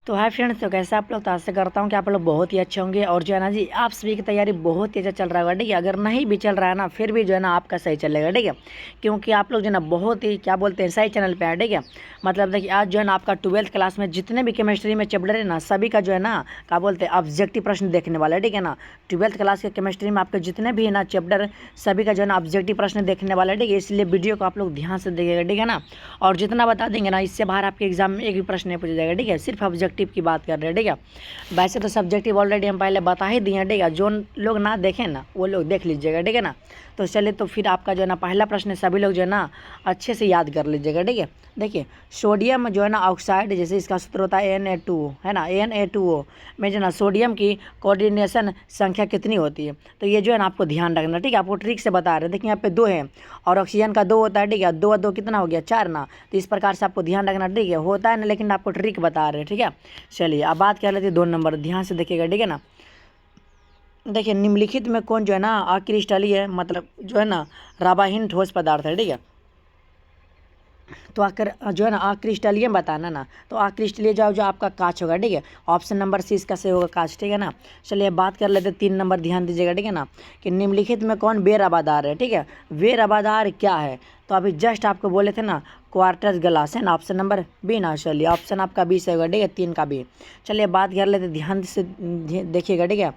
तो hi friends, तो कैसे आप लोग। तो आशा करता हूँ कि आप लोग बहुत ही अच्छे होंगे। और जो है ना जी, आप सभी की तैयारी बहुत ही अच्छा चल रहा होगा, ठीक है। अगर नहीं भी चल रहा है ना, फिर भी जो है ना आपका सही चलेगा, ठीक है। क्योंकि आप लोग जो है ना बहुत ही क्या बोलते हैं, सही चैनल पे है, ठीक है। मतलब देखिए, आज जो है ना आपका 12th क्लास में जितने भी केमिस्ट्री में चैप्टर है ना, सभी का जो है ना क्या बोलते हैं ऑब्जेक्टिव प्रश्न देखने वाला है, ठीक है ना। 12th क्लास के केमिस्ट्री में आपके जितने भी है ना चैप्टर, सभी का जो है ना ऑब्जेक्टिव प्रश्न देखने वाला है, ठीक है। इसलिए वीडियो को आप लोग ध्यान से देखिएगा, ठीक है ना। और जितना बता देंगे ना, इससे बाहर आपके एग्जाम में एक भी प्रश्न नहीं पूछा जाएगा, ठीक है। सिर्फ ऑब्जेक्टिव की बात कर रहे हैं, ठीक है। वैसे तो सब्जेक्टिव ऑलरेडी हम पहले बता ही दिए हैं, ठीक है। जो लोग ना देखें ना, वो लोग देख लीजिएगा, ठीक है ना। तो चलिए, तो फिर आपका जो है ना पहला प्रश्न सभी लोग जो है ना अच्छे से याद कर लीजिएगा, ठीक है। देखिए, सोडियम जो है ना ऑक्साइड, जैसे इसका सूत्र होता है Na2O, है ना। Na2O में जो है ना सोडियम की कोऑर्डिनेशन संख्या कितनी होती है। तो ये जो है ना आपको ध्यान रखना, ठीक है। आपको ट्रिक से बता रहे हैं। देखिए, यहाँ पे 2 है और ऑक्सीजन का 2 होता है, ठीक है। 2 और 2 कितना हो गया, 4 ना। तो इस प्रकार से आपको ध्यान रखना, ठीक है। होता है ना, लेकिन आपको ट्रिक बता रहे हैं, ठीक है। चलिए, अब बात कर लेते हैं 2 नंबर, ध्यान से देखिएगा, ठीक है ना। देखिए, निम्नलिखित में कौन जो है ना अक्रिस्टलीय है, मतलब जो है ना राबाहीन ठोस पदार्थ है, ठीक है। तो आकर जो है ना अक्रिस्टलीय बताना ना, तो अक्रिस्टलीय जो आपका कांच होगा, ठीक है। ऑप्शन नंबर सी इसका सही होगा, कांच, ठीक है ना। चलिए, बात कर लेते 3 नंबर, ध्यान दीजिएगा, ठीक है ना। कि निम्नलिखित में कौन बेरबादार है, ठीक है। बेरबादार क्या है, तो अभी जस्ट आपको बोले थे ना क्वार्टर्स ग्लास, है ना। ऑप्शन नंबर बी ना। चलिए, ऑप्शन आपका बी सही होगा, ठीक है, 3 का बी। चलिए, बात कर लेते ध्यान से देखिएगा, ठीक है।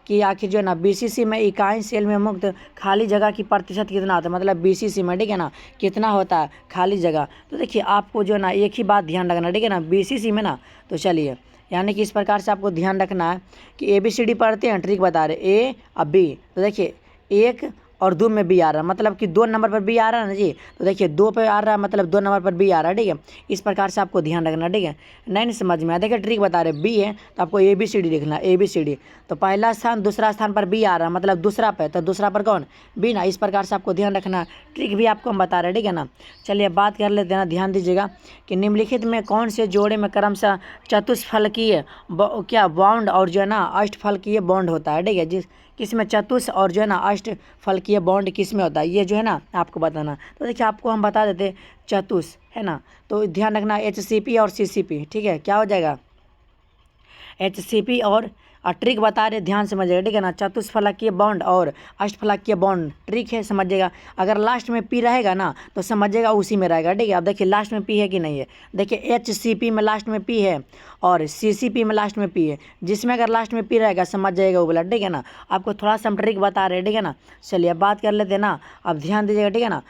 कि आखिर जो है ना बीसीसी में इकाई सेल में मुक्त खाली जगह की प्रतिशत कितना होता है, मतलब बीसीसी में, ठीक है ना, कितना होता है खाली जगह। तो देखिए, आपको जो है ना एक ही बात ध्यान रखना, ठीक है ना, बीसीसी में ना। तो चलिए, यानी कि इस प्रकार से आपको ध्यान रखना है कि ABCD पढ़ते हैं, ट्रिक बता रहे ए और बी। तो देखिए, 1 और 2 में बी आ रहा है, मतलब कि 2 नंबर पर बी आ रहा है ना जी। तो देखिए, 2 पे आ रहा है, मतलब 2 नंबर पर बी आ रहा है, ठीक है। इस प्रकार से आपको ध्यान रखना, ठीक है। नहीं समझ में आया, देखिए ट्रिक बता रहे बी है, तो आपको ABCD लिखना, ABCD। तो पहला स्थान दूसरा स्थान पर बी आ रहा है, मतलब दूसरा पे, तो दूसरा पर कौन, बी ना। इस प्रकार से आपको ध्यान रखना, ट्रिक भी आपको हम बता रहे हैं, ठीक है ना। चलिए, बात कर लेते हैं ना, ध्यान दीजिएगा कि निम्नलिखित में कौन से जोड़े में क्रमशः चतुष्फलकीय क्या बॉन्ड और जो है ना अष्टफलकीय बॉन्ड होता है, ठीक है। किसमें चतुष और जो है ना अष्टफलकीय बॉन्ड किसमें होता है, ये जो है ना आपको बताना। तो देखिए, आपको हम बता देते चतुष, है ना। तो ध्यान रखना HCP और CCP, ठीक है। क्या हो जाएगा, HCP और ट्रिक बता रहे, ध्यान समझिएगा, ठीक है ना। चतुष्फलकीय बॉन्ड और अष्टफलकीय बॉन्ड, ट्रिक है, समझिएगा। अगर लास्ट में पी रहेगा ना, तो समझिएगा उसी में रहेगा, ठीक है। अब देखिए, लास्ट में पी है कि नहीं है। देखिए, HCP में लास्ट में पी है और CCP में लास्ट में पी है। जिसमें अगर लास्ट में पी रहेगा, समझ जाइएगा वो बोला, ठीक है ना। आपको थोड़ा सा हम ट्रिक बता रहे हैं, ठीक है ना। चलिए, अब बात कर लेते हैं ना, अब ध्यान दीजिएगा, ठीक है ना।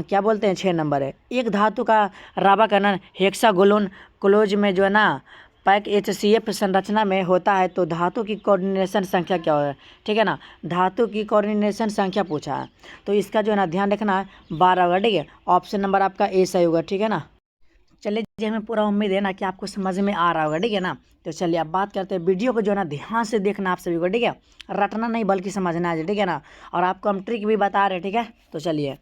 क्या बोलते हैं, 6 नंबर है। एक धातु का राबाकरण हेक्सागोनोन क्लोज में जो है ना पैक HCF संरचना में होता है, तो धातु की कोऑर्डिनेशन संख्या क्या है, ठीक है ना। धातु की कोऑर्डिनेशन संख्या पूछा है, तो इसका जो है ना ध्यान रखना है 12 होगा, ठीक है। ऑप्शन नंबर आपका ए सही होगा, ठीक है ना। चलिए जी, हमें पूरा उम्मीद है ना कि आपको समझ में आ रहा होगा, ठीक है ना। तो चलिए, अब बात करते हैं, वीडियो को जो है ना ध्यान से देखना आप सभी को, ठीक है। रटना नहीं बल्कि समझना है, ठीक है ना। और आपको हम ट्रिक भी बता रहे हैं, ठीक है। तो चलिए,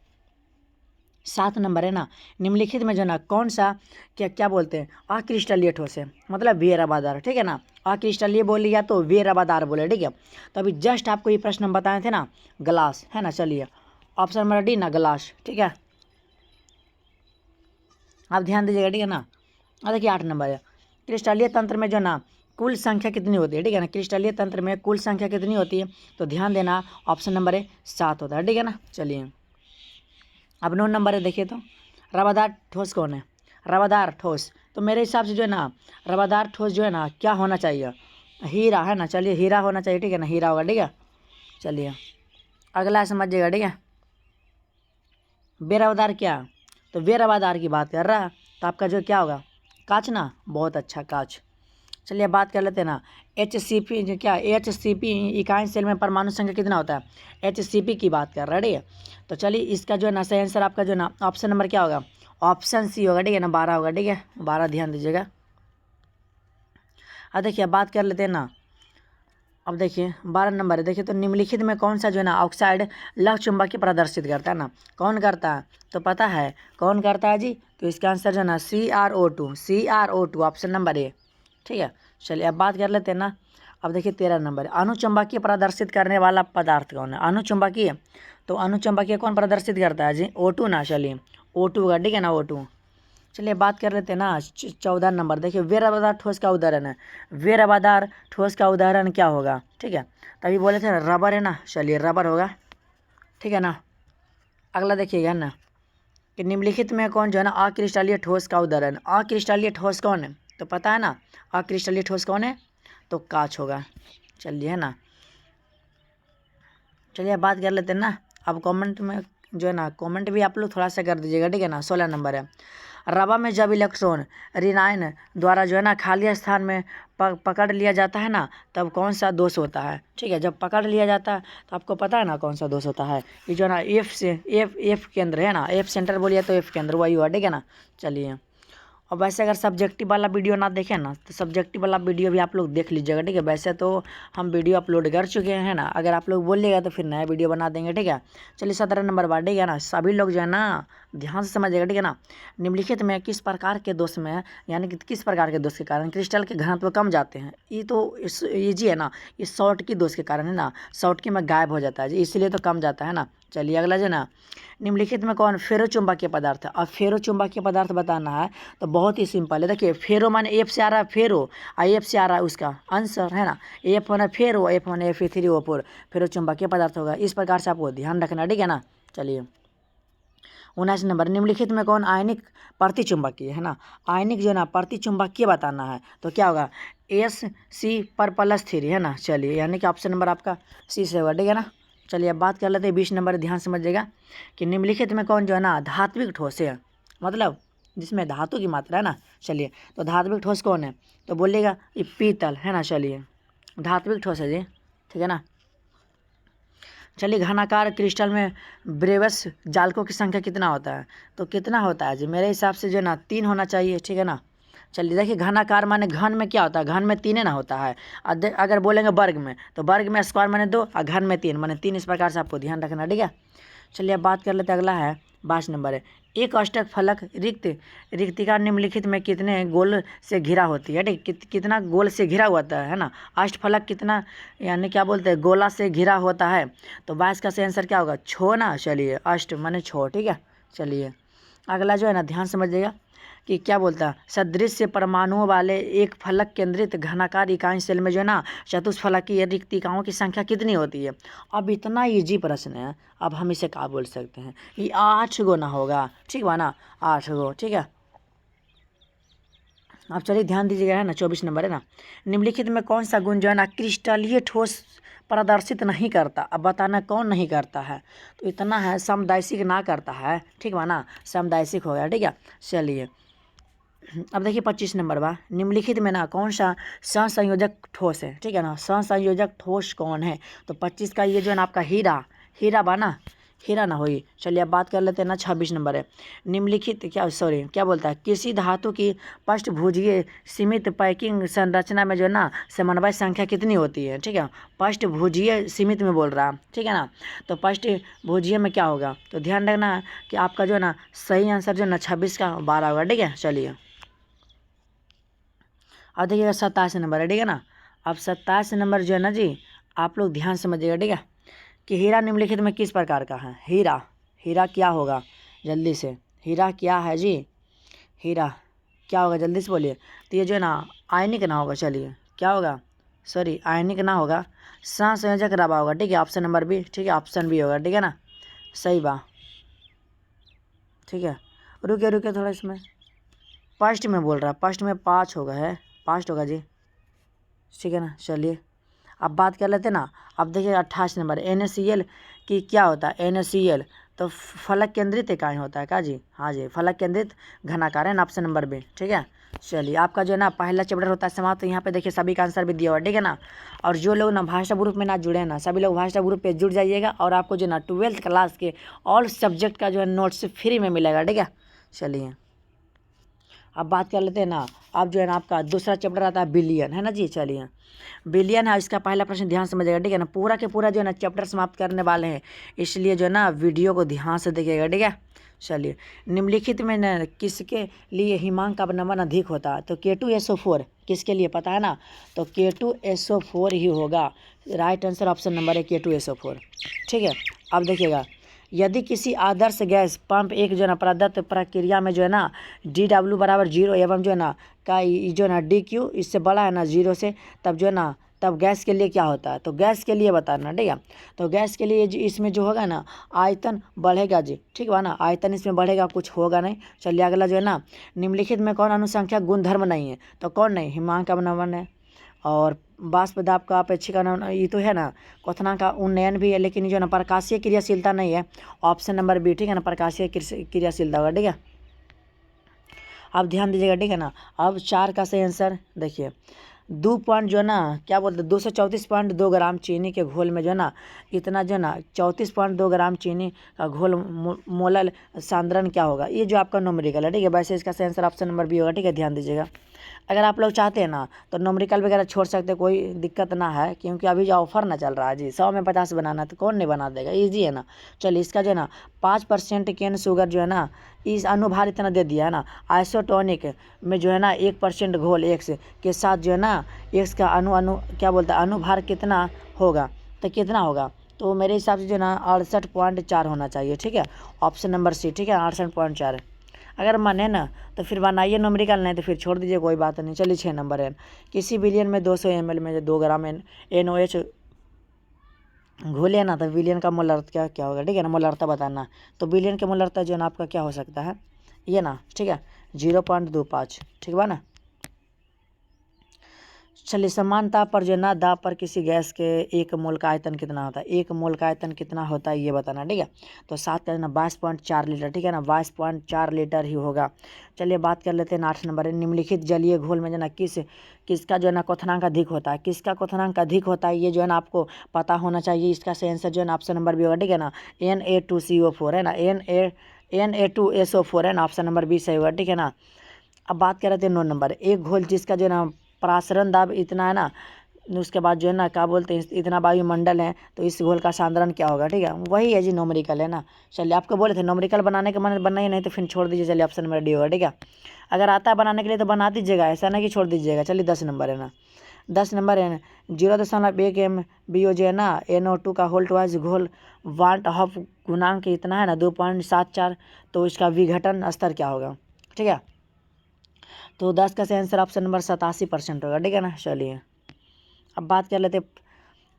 7 नंबर है ना, निम्नलिखित में जो ना कौन सा क्या क्या बोलते हैं अक्रिस्टलीय ठोस है, मतलब बेरबादार, ठीक है ना। अक्रिस्टलीय बोले या तो बेरबादार बोले, ठीक है। तो अभी जस्ट आपको ये प्रश्न हम बताए थे ना, ग्लास, है ना। चलिए, ऑप्शन नंबर डी ना, ग्लास, ठीक है। आप ध्यान दीजिएगा, ठीक है ना। अब देखिए, 8 नंबर है, क्रिस्टलीय तंत्र में जो ना कुल संख्या कितनी होती है, ठीक है ना। क्रिस्टलीय तंत्र में कुल संख्या कितनी होती है, तो ध्यान देना, ऑप्शन नंबर है 7 होता है, ठीक है ना। चलिए, अब 9 नंबर है, देखिए तो रवादार ठोस कौन है, रवादार ठोस। तो मेरे हिसाब से जो है ना रवादार ठोस जो है ना क्या होना चाहिए, हीरा, है ना। चलिए, हीरा होना चाहिए, ठीक है ना, हीरा होगा, ठीक है। चलिए, अगला समझिएगा, ठीक है। बेरवादार क्या, तो बेरवादार की बात कर रहा है, तो आपका जो क्या होगा, काच ना। बहुत अच्छा, काच। चलिए, बात कर लेते हैं ना, HCP जो क्या, HCP इकाई सेल में परमाणु संख्या कितना होता है, HCP की बात कर रहा है, ठीक है। तो चलिए, इसका जो है ना सही आंसर आपका जो है ना ऑप्शन नंबर क्या होगा, ऑप्शन सी होगा, ठीक है ना, 12 होगा, ठीक है, 12 ध्यान दीजिएगा। अब देखिए, बात कर लेते हैं ना, अब देखिए 12 नंबर है। देखिए, तो निम्नलिखित में कौन सा जो है ना ऑक्साइड लक्ष्य चुंबकीय प्रदर्शित करता है ना, कौन करता है, तो पता है कौन करता है जी। तो इसका आंसर जो है ना CrO2 ऑप्शन नंबर ए, ठीक है। चलिए, अब बात कर लेते हैं ना, अब देखिए 13 नंबर है, अणुचुंबकीय प्रदर्शित करने वाला पदार्थ कौन है, अणुचुंबकीय। तो अणुचुंबकीय कौन प्रदर्शित करता है जी, O2 ना। चलिए, O2 का, ठीक है ना, O2। चलिए बात कर लेते हैं ना 14 नंबर। देखिए वे रवादार ठोस का उदाहरण है। वे रवादार ठोस का उदाहरण क्या होगा, ठीक है। तभी बोले थे रबर है ना, चलिए रबर होगा, ठीक है ना। अगला देखिएगा ना कि निम्नलिखित में कौन जो है ना अक्रिस्टलीय ठोस का उदाहरण। अक्रिस्टलीय ठोस कौन है, तो पता है ना अक्रिस्टलीय ठोस कौन है, तो कांच होगा। चलिए है ना, चलिए बात कर लेते हैं ना। अब कमेंट में जो है ना कमेंट भी आप लोग थोड़ा सा कर दीजिएगा, ठीक है ना। 16 नंबर है। रबर में जब इलेक्ट्रॉन ऋणायन द्वारा जो है ना खाली स्थान में पकड़ लिया जाता है ना, तब कौन सा दोष होता है, ठीक है। जब पकड़ लिया जाता है तो आपको पता है ना कौन सा दोष होता है। ये जो है ना एफ केंद्र है ना, एफ सेंटर बोलिए तो एफ केंद्र वही हुआ, ठीक है ना। चलिए और वैसे अगर सब्जेक्टिव वाला वीडियो ना देखें ना तो सब्जेक्टिव वाला वीडियो भी आप लोग देख लीजिएगा, ठीक है। वैसे तो हम वीडियो अपलोड कर चुके हैं ना, अगर आप लोग बोलिएगा तो फिर नया वीडियो बना देंगे, ठीक है। चलिए 17 नंबर बात, ठीक है ना। सभी लोग जो है ना ध्यान से समझिएगा, ठीक है ना। निम्नलिखित में किस प्रकार के दोष में, यानी कि किस प्रकार के दोष के कारण क्रिस्टल के घनत्व कम जाते हैं। ये तो ईजी है ना, ये शॉर्ट की दोष के कारण है ना, शॉर्ट की में गायब हो जाता है जी, इसलिए तो कम जाता है ना। चलिए अगला जो है ना, निम्नलिखित में कौन फेरोचुंबकीय पदार्थ है। अब फेरोचुंबकीय पदार्थ बताना है तो बहुत ही सिंपल है। देखिए फेरो माने एफ से आ रहा है फेरो, आई एफ से आ रहा है उसका आंसर, है ना। एफ होना फेरो, एफ होना Fe3O4, फेरोचुंबकीय पदार्थ होगा। इस प्रकार से आपको ध्यान रखना, ठीक है ना। चलिए 19 नंबर, निम्नलिखित में कौन आयनिक प्रतिचुंबकीय है ना। आयनिक जो है ना प्रतिचुंबकीय बताना है तो क्या होगा, Ec+3 है ना। चलिए यानी कि ऑप्शन नंबर आपका सी से होगा, ठीक है ना। चलिए अब बात कर लेते हैं 20 नंबर। ध्यान समझिएगा कि निम्नलिखित में कौन जो है ना धात्विक ठोस है, मतलब जिसमें धातु की मात्रा है ना। चलिए तो धात्विक ठोस कौन है, तो बोलिएगा ये पीतल है ना। चलिए धात्विक ठोस है जी, ठीक है ना। चलिए घनाकार क्रिस्टल में ब्रेवस जालकों की संख्या कितना होता है, तो कितना होता है जी, मेरे हिसाब से जो है ना 3 होना चाहिए, ठीक है ना। चलिए देखिए घनाकार माने घन में क्या होता है, घन में 3 ना होता है। अगर बोलेंगे वर्ग में तो वर्ग में स्क्वायर माने 2 और घन में 3 माने 3। इस प्रकार से आपको ध्यान रखना, ठीक है। चलिए अब बात कर लेते हैं, अगला है 22 नंबर है। एक अष्टक फलक रिक्तिका निम्नलिखित में कितने गोल से घिरा होती है, ठीक। कितना गोल से घिरा होता है ना, अष्टफलक कितना यानी क्या बोलते हैं गोला से घिरा होता है, तो 22 का सही आंसर क्या होगा, 6 ना। चलिए अष्ट माने 6, ठीक है। चलिए अगला जो है ना ध्यान समझिएगा कि क्या बोलता है, सदृश परमाणुओं वाले एक फलक केंद्रित घनाकार इकाई सेल में जो है ना चतुष्फलकीय रिक्तिकाओं की संख्या कितनी होती है। अब इतना इजी प्रश्न है, अब हम इसे क्या बोल सकते हैं, ये 8 गो ना होगा, ठीक बा ना, 8 गो, ठीक है। अब चलिए ध्यान दीजिएगा, है ना 24 नंबर है ना। निम्नलिखित में कौन सा गुण जो है ना क्रिस्टलीय ठोस प्रदर्शित नहीं करता, अब बताना कौन नहीं करता है, तो इतना है समदैशिक ना करता है, ठीक बा ना, समदैशिक हो गया, ठीक है। चलिए अब देखिए 25 नंबर बा, निम्नलिखित में ना कौन सा सहसंयोजक ठोस है, ठीक है ना। सहसंयोजक ठोस कौन है, तो 25 का ये जो है ना आपका हीरा बा ना, हीरा ना होई। चलिए अब बात कर लेते हैं ना 26 नंबर है। निम्नलिखित क्या बोलता है, किसी धातु की पष्टभुजीय सीमित पैकिंग संरचना में जो है ना समन्वय संख्या कितनी होती है, ठीक है। पष्टभुजीय सीमित में बोल रहा है, ठीक है ना। तो पष्टभुजीय में क्या होगा, तो ध्यान रखना कि आपका जो है ना सही आंसर जो है ना 26 का 12 होगा, ठीक है। चलिए अब देखिएगा 27 नंबर है, ठीक है ना। अब 27 नंबर जो है ना जी आप लोग ध्यान समझिएगा, ठीक है, कि हीरा निम्नलिखित में किस प्रकार का है। हीरा क्या होगा, जल्दी से, हीरा क्या है जी, हीरा क्या होगा जल्दी से बोलिए। तो ये जो है ना आयनिक ना होगा, चलिए क्या होगा, सॉरी आयनिक ना होगा, सहसंयोजक रवा होगा, ठीक है। ऑप्शन नंबर बी, ठीक है, ऑप्शन बी होगा, ठीक है ना, सही बा, ठीक है। रुके थोड़ा, इसमें फर्स्ट में बोल रहा है, फर्स्ट में 5 होगा, है 5 होगा जी, ठीक है ना। चलिए अब बात कर लेते हैं ना। अब देखिए 28 नंबर NaCl की क्या होता है, NaCl तो फलक केंद्रित इकाई होता है, क्या जी, हाँ जी, फलक केंद्रित घनाकार है ना, ऑप्शन नंबर बी, ठीक है। चलिए आपका जो है ना पहला चैप्टर होता है समाप्त। तो यहाँ पे देखिए सभी का आंसर भी दिया हुआ, ठीक है ना। और जो लोग ना भाषा ग्रुप में ना जुड़े हैं ना, सभी लोग भाषा ग्रुप पे जुड़ जाइएगा और आपको जो ना 12th क्लास के ऑल सब्जेक्ट का जो है नोट्स फ्री में मिलेगा, ठीक है। चलिए अब बात कर लेते हैं ना। अब जो है ना आपका दूसरा चैप्टर आता है बिलियन, है ना जी। चलिए बिलियन है, इसका पहला प्रश्न ध्यान समझिएगा, ठीक है ना। पूरा के पूरा जो है ना चैप्टर समाप्त करने वाले हैं, इसलिए जो है ना वीडियो को ध्यान से देखिएगा, ठीक है। चलिए निम्नलिखित में न किसके लिए हिमांक का अपनमन अधिक होता है, तो K2SO4 किसके लिए पता है ना, तो K2SO4 ही होगा। राइट आंसर ऑप्शन नंबर है K2SO4, ठीक है। अब देखिएगा यदि किसी आदर्श गैस पंप एक जो है ना प्रदत्त प्रक्रिया में जो है ना DW बराबर 0 एवं जो है ना का जो है ना DQ इससे बड़ा है ना 0 से, तब जो है ना तब गैस के लिए क्या होता है, तो गैस के लिए बताना, ठीक है। तो गैस के लिए इसमें जो होगा ना आयतन बढ़ेगा जी, ठीक है ना, आयतन इसमें बढ़ेगा, कुछ होगा नहीं। चलिए अगला जो है ना निम्नलिखित में कौन अनुसंख्या गुणधर्म नहीं है, तो कौन नहीं, हिमांक का नमन है और वाष्प दाब का अपेक्षिक ये तो है ना, क्वथनांक का उन्नयन भी है, लेकिन जो है ना प्रकाशीय क्रियाशीलता नहीं है, ऑप्शन नंबर बी, ठीक है ना, प्रकाशीय क्रियाशीलता होगा, ठीक है। अब ध्यान दीजिएगा, ठीक है ना। अब 4 का सही आंसर देखिए, 2 पॉइंट जो है ना क्या बोलते हैं 234.2 ग्राम चीनी के घोल में जो है ना इतना जो है ना 34.2 ग्राम चीनी का घोल मोलल सांद्रण क्या होगा, ये जो आपका न्यूमेरिकल है, ठीक है। वैसे इसका सही आंसर ऑप्शन नंबर बी होगा, ठीक है, ध्यान दीजिएगा। अगर आप लोग चाहते हैं ना तो न्यूमेरिकल वगैरह छोड़ सकते हैं, कोई दिक्कत ना है, क्योंकि अभी जो ऑफर ना चल रहा है जी 100 में 50 बनाना, तो कौन नहीं बना देगा, ईजी है ना। चलिए इसका जो है ना 5% केन शुगर जो है ना इस अनुभार इतना दे दिया है ना, आइसोटोनिक में जो है ना 1% घोल एक्स के साथ जो है ना एक्स का क्या बोलता है अनुभार कितना होगा, तो कितना होगा, तो मेरे हिसाब से जो है ना 68.4 होना चाहिए, ठीक है, ऑप्शन नंबर सी, ठीक है, 68.4। अगर माने ना तो फिर बनाइए न्यूमेरिकल, नहीं तो फिर छोड़ दीजिए, कोई बात नहीं। चलिए 6 नंबर है, किसी बिलियन में 200 ml में 2 ग्राम NOH घोले ना, तो बिलियन का मोलरता क्या होगा, ठीक है ना, मोलरता बताना। तो बिलियन का मोलरता जो है ना आपका क्या हो सकता है, ये ना, ठीक है, 0.25, ठीक बा ना। चलिए समान ताप पर जो है ना दाब पर किसी गैस के 1 मोल का आयतन कितना होता है, 1 मोल का आयतन कितना होता है ये बताना, ठीक है। तो 7 का ना 22.4 लीटर, ठीक है ना, 22.4 लीटर ही होगा। चलिए बात कर लेते हैं 8 नंबर है, निम्नलिखित जलीय घोल में जो है ना किसका जो है ना क्वथनांक अधिक होता है, किसका क्वथनांक अधिक होता है, ये जो है ना आपको पता होना चाहिए। इसका सही आंसर जो है ना ऑप्शन नंबर बी होगा, ठीक है ना, Na2CO4 है ना, Na2SO4 है ना, ऑप्शन नंबर बी सही होगा, ठीक है ना। अब बात कर रहे थे 9 नंबर, एक घोल जिसका जो है ना परासरण दाब इतना है ना, उसके बाद जो है ना क्या बोलते हैं इतना वायुमंडल है, तो इस घोल का सांद्रण क्या होगा, ठीक है, वही है जी न्यूमेरिकल है ना। चलिए आपको बोले थे न्यूमेरिकल बनाने के मन बनाइए, नहीं तो फिर छोड़ दीजिए। चलिए ऑप्शन नंबर डी होगा, ठीक है। अगर आता है बनाने के लिए तो बना दीजिएगा, ऐसा नहीं कि छोड़ दीजिएगा। चलिए 10 नंबर है ना, 10 नंबर है 0.1 MBO जो है ना NO2 का होल्ट वाइज घोल वाट ऑफ गुणांक इतना है ना 2.74, तो इसका विघटन स्तर क्या होगा, ठीक है। तो 10 का सही आंसर ऑप्शन नंबर 87% होगा, ठीक है ना। चलिए अब बात कर लेते,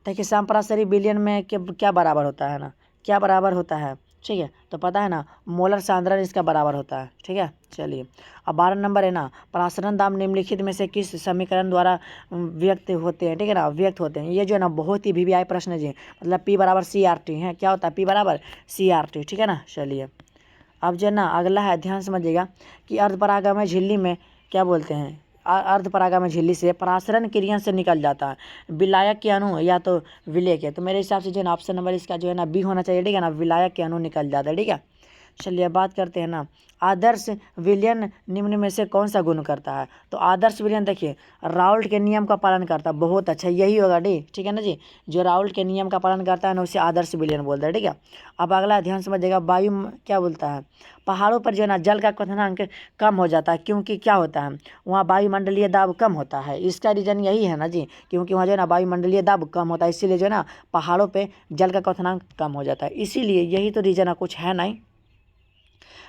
देखिए सांप्रासरी बिलियन में क्या बराबर होता है ना, क्या बराबर होता है, ठीक है, तो पता है ना मोलर सांद्रण इसका बराबर होता है, ठीक है। चलिए अब 12 नंबर है ना, परासरण दाब निम्नलिखित में से किस समीकरण द्वारा व्यक्त होते हैं, ठीक है ना, व्यक्त होते हैं। ये जो है ना बहुत ही VVI प्रश्न है जी, मतलब P बराबर CRT है, क्या होता है P बराबर CRT, ठीक है ना। चलिए अब जो है ना अगला है, ध्यान समझिएगा कि अर्धपरागामी झिल्ली में क्या बोलते हैं, अर्धपरागामी झिल्ली से परासरण क्रिया से निकल जाता है विलायक के अणु या तो विलेय के, तो मेरे हिसाब से जो है ना ऑप्शन नंबर इसका जो है ना बी होना चाहिए, ठीक है ना, विलायक के अणु निकल जाता है, ठीक है। चलिए बात करते हैं ना, आदर्श विलयन निम्न में से कौन सा गुण करता है, तो आदर्श विलयन देखिए राउल्ट के नियम का पालन करता है, बहुत अच्छा यही होगा डी, ठीक है ना जी, जो राउल्ट के नियम का पालन करता है ना उसे आदर्श विलयन बोलते हैं, ठीक है। अब अगला ध्यान समझिएगा, वायु क्या बोलता है, पहाड़ों पर जो है ना जल का क्वथनांक कम हो जाता है, क्योंकि क्या होता है वहाँ वायुमंडलीय दाब कम होता है, इसका रीजन यही है ना जी, क्योंकि वहाँ जो है ना वायुमंडलीय दाब कम होता है, इसीलिए जो है ना पहाड़ों पे जल का क्वथनांक कम हो जाता है, इसीलिए यही तो रीजन है, कुछ है नहीं।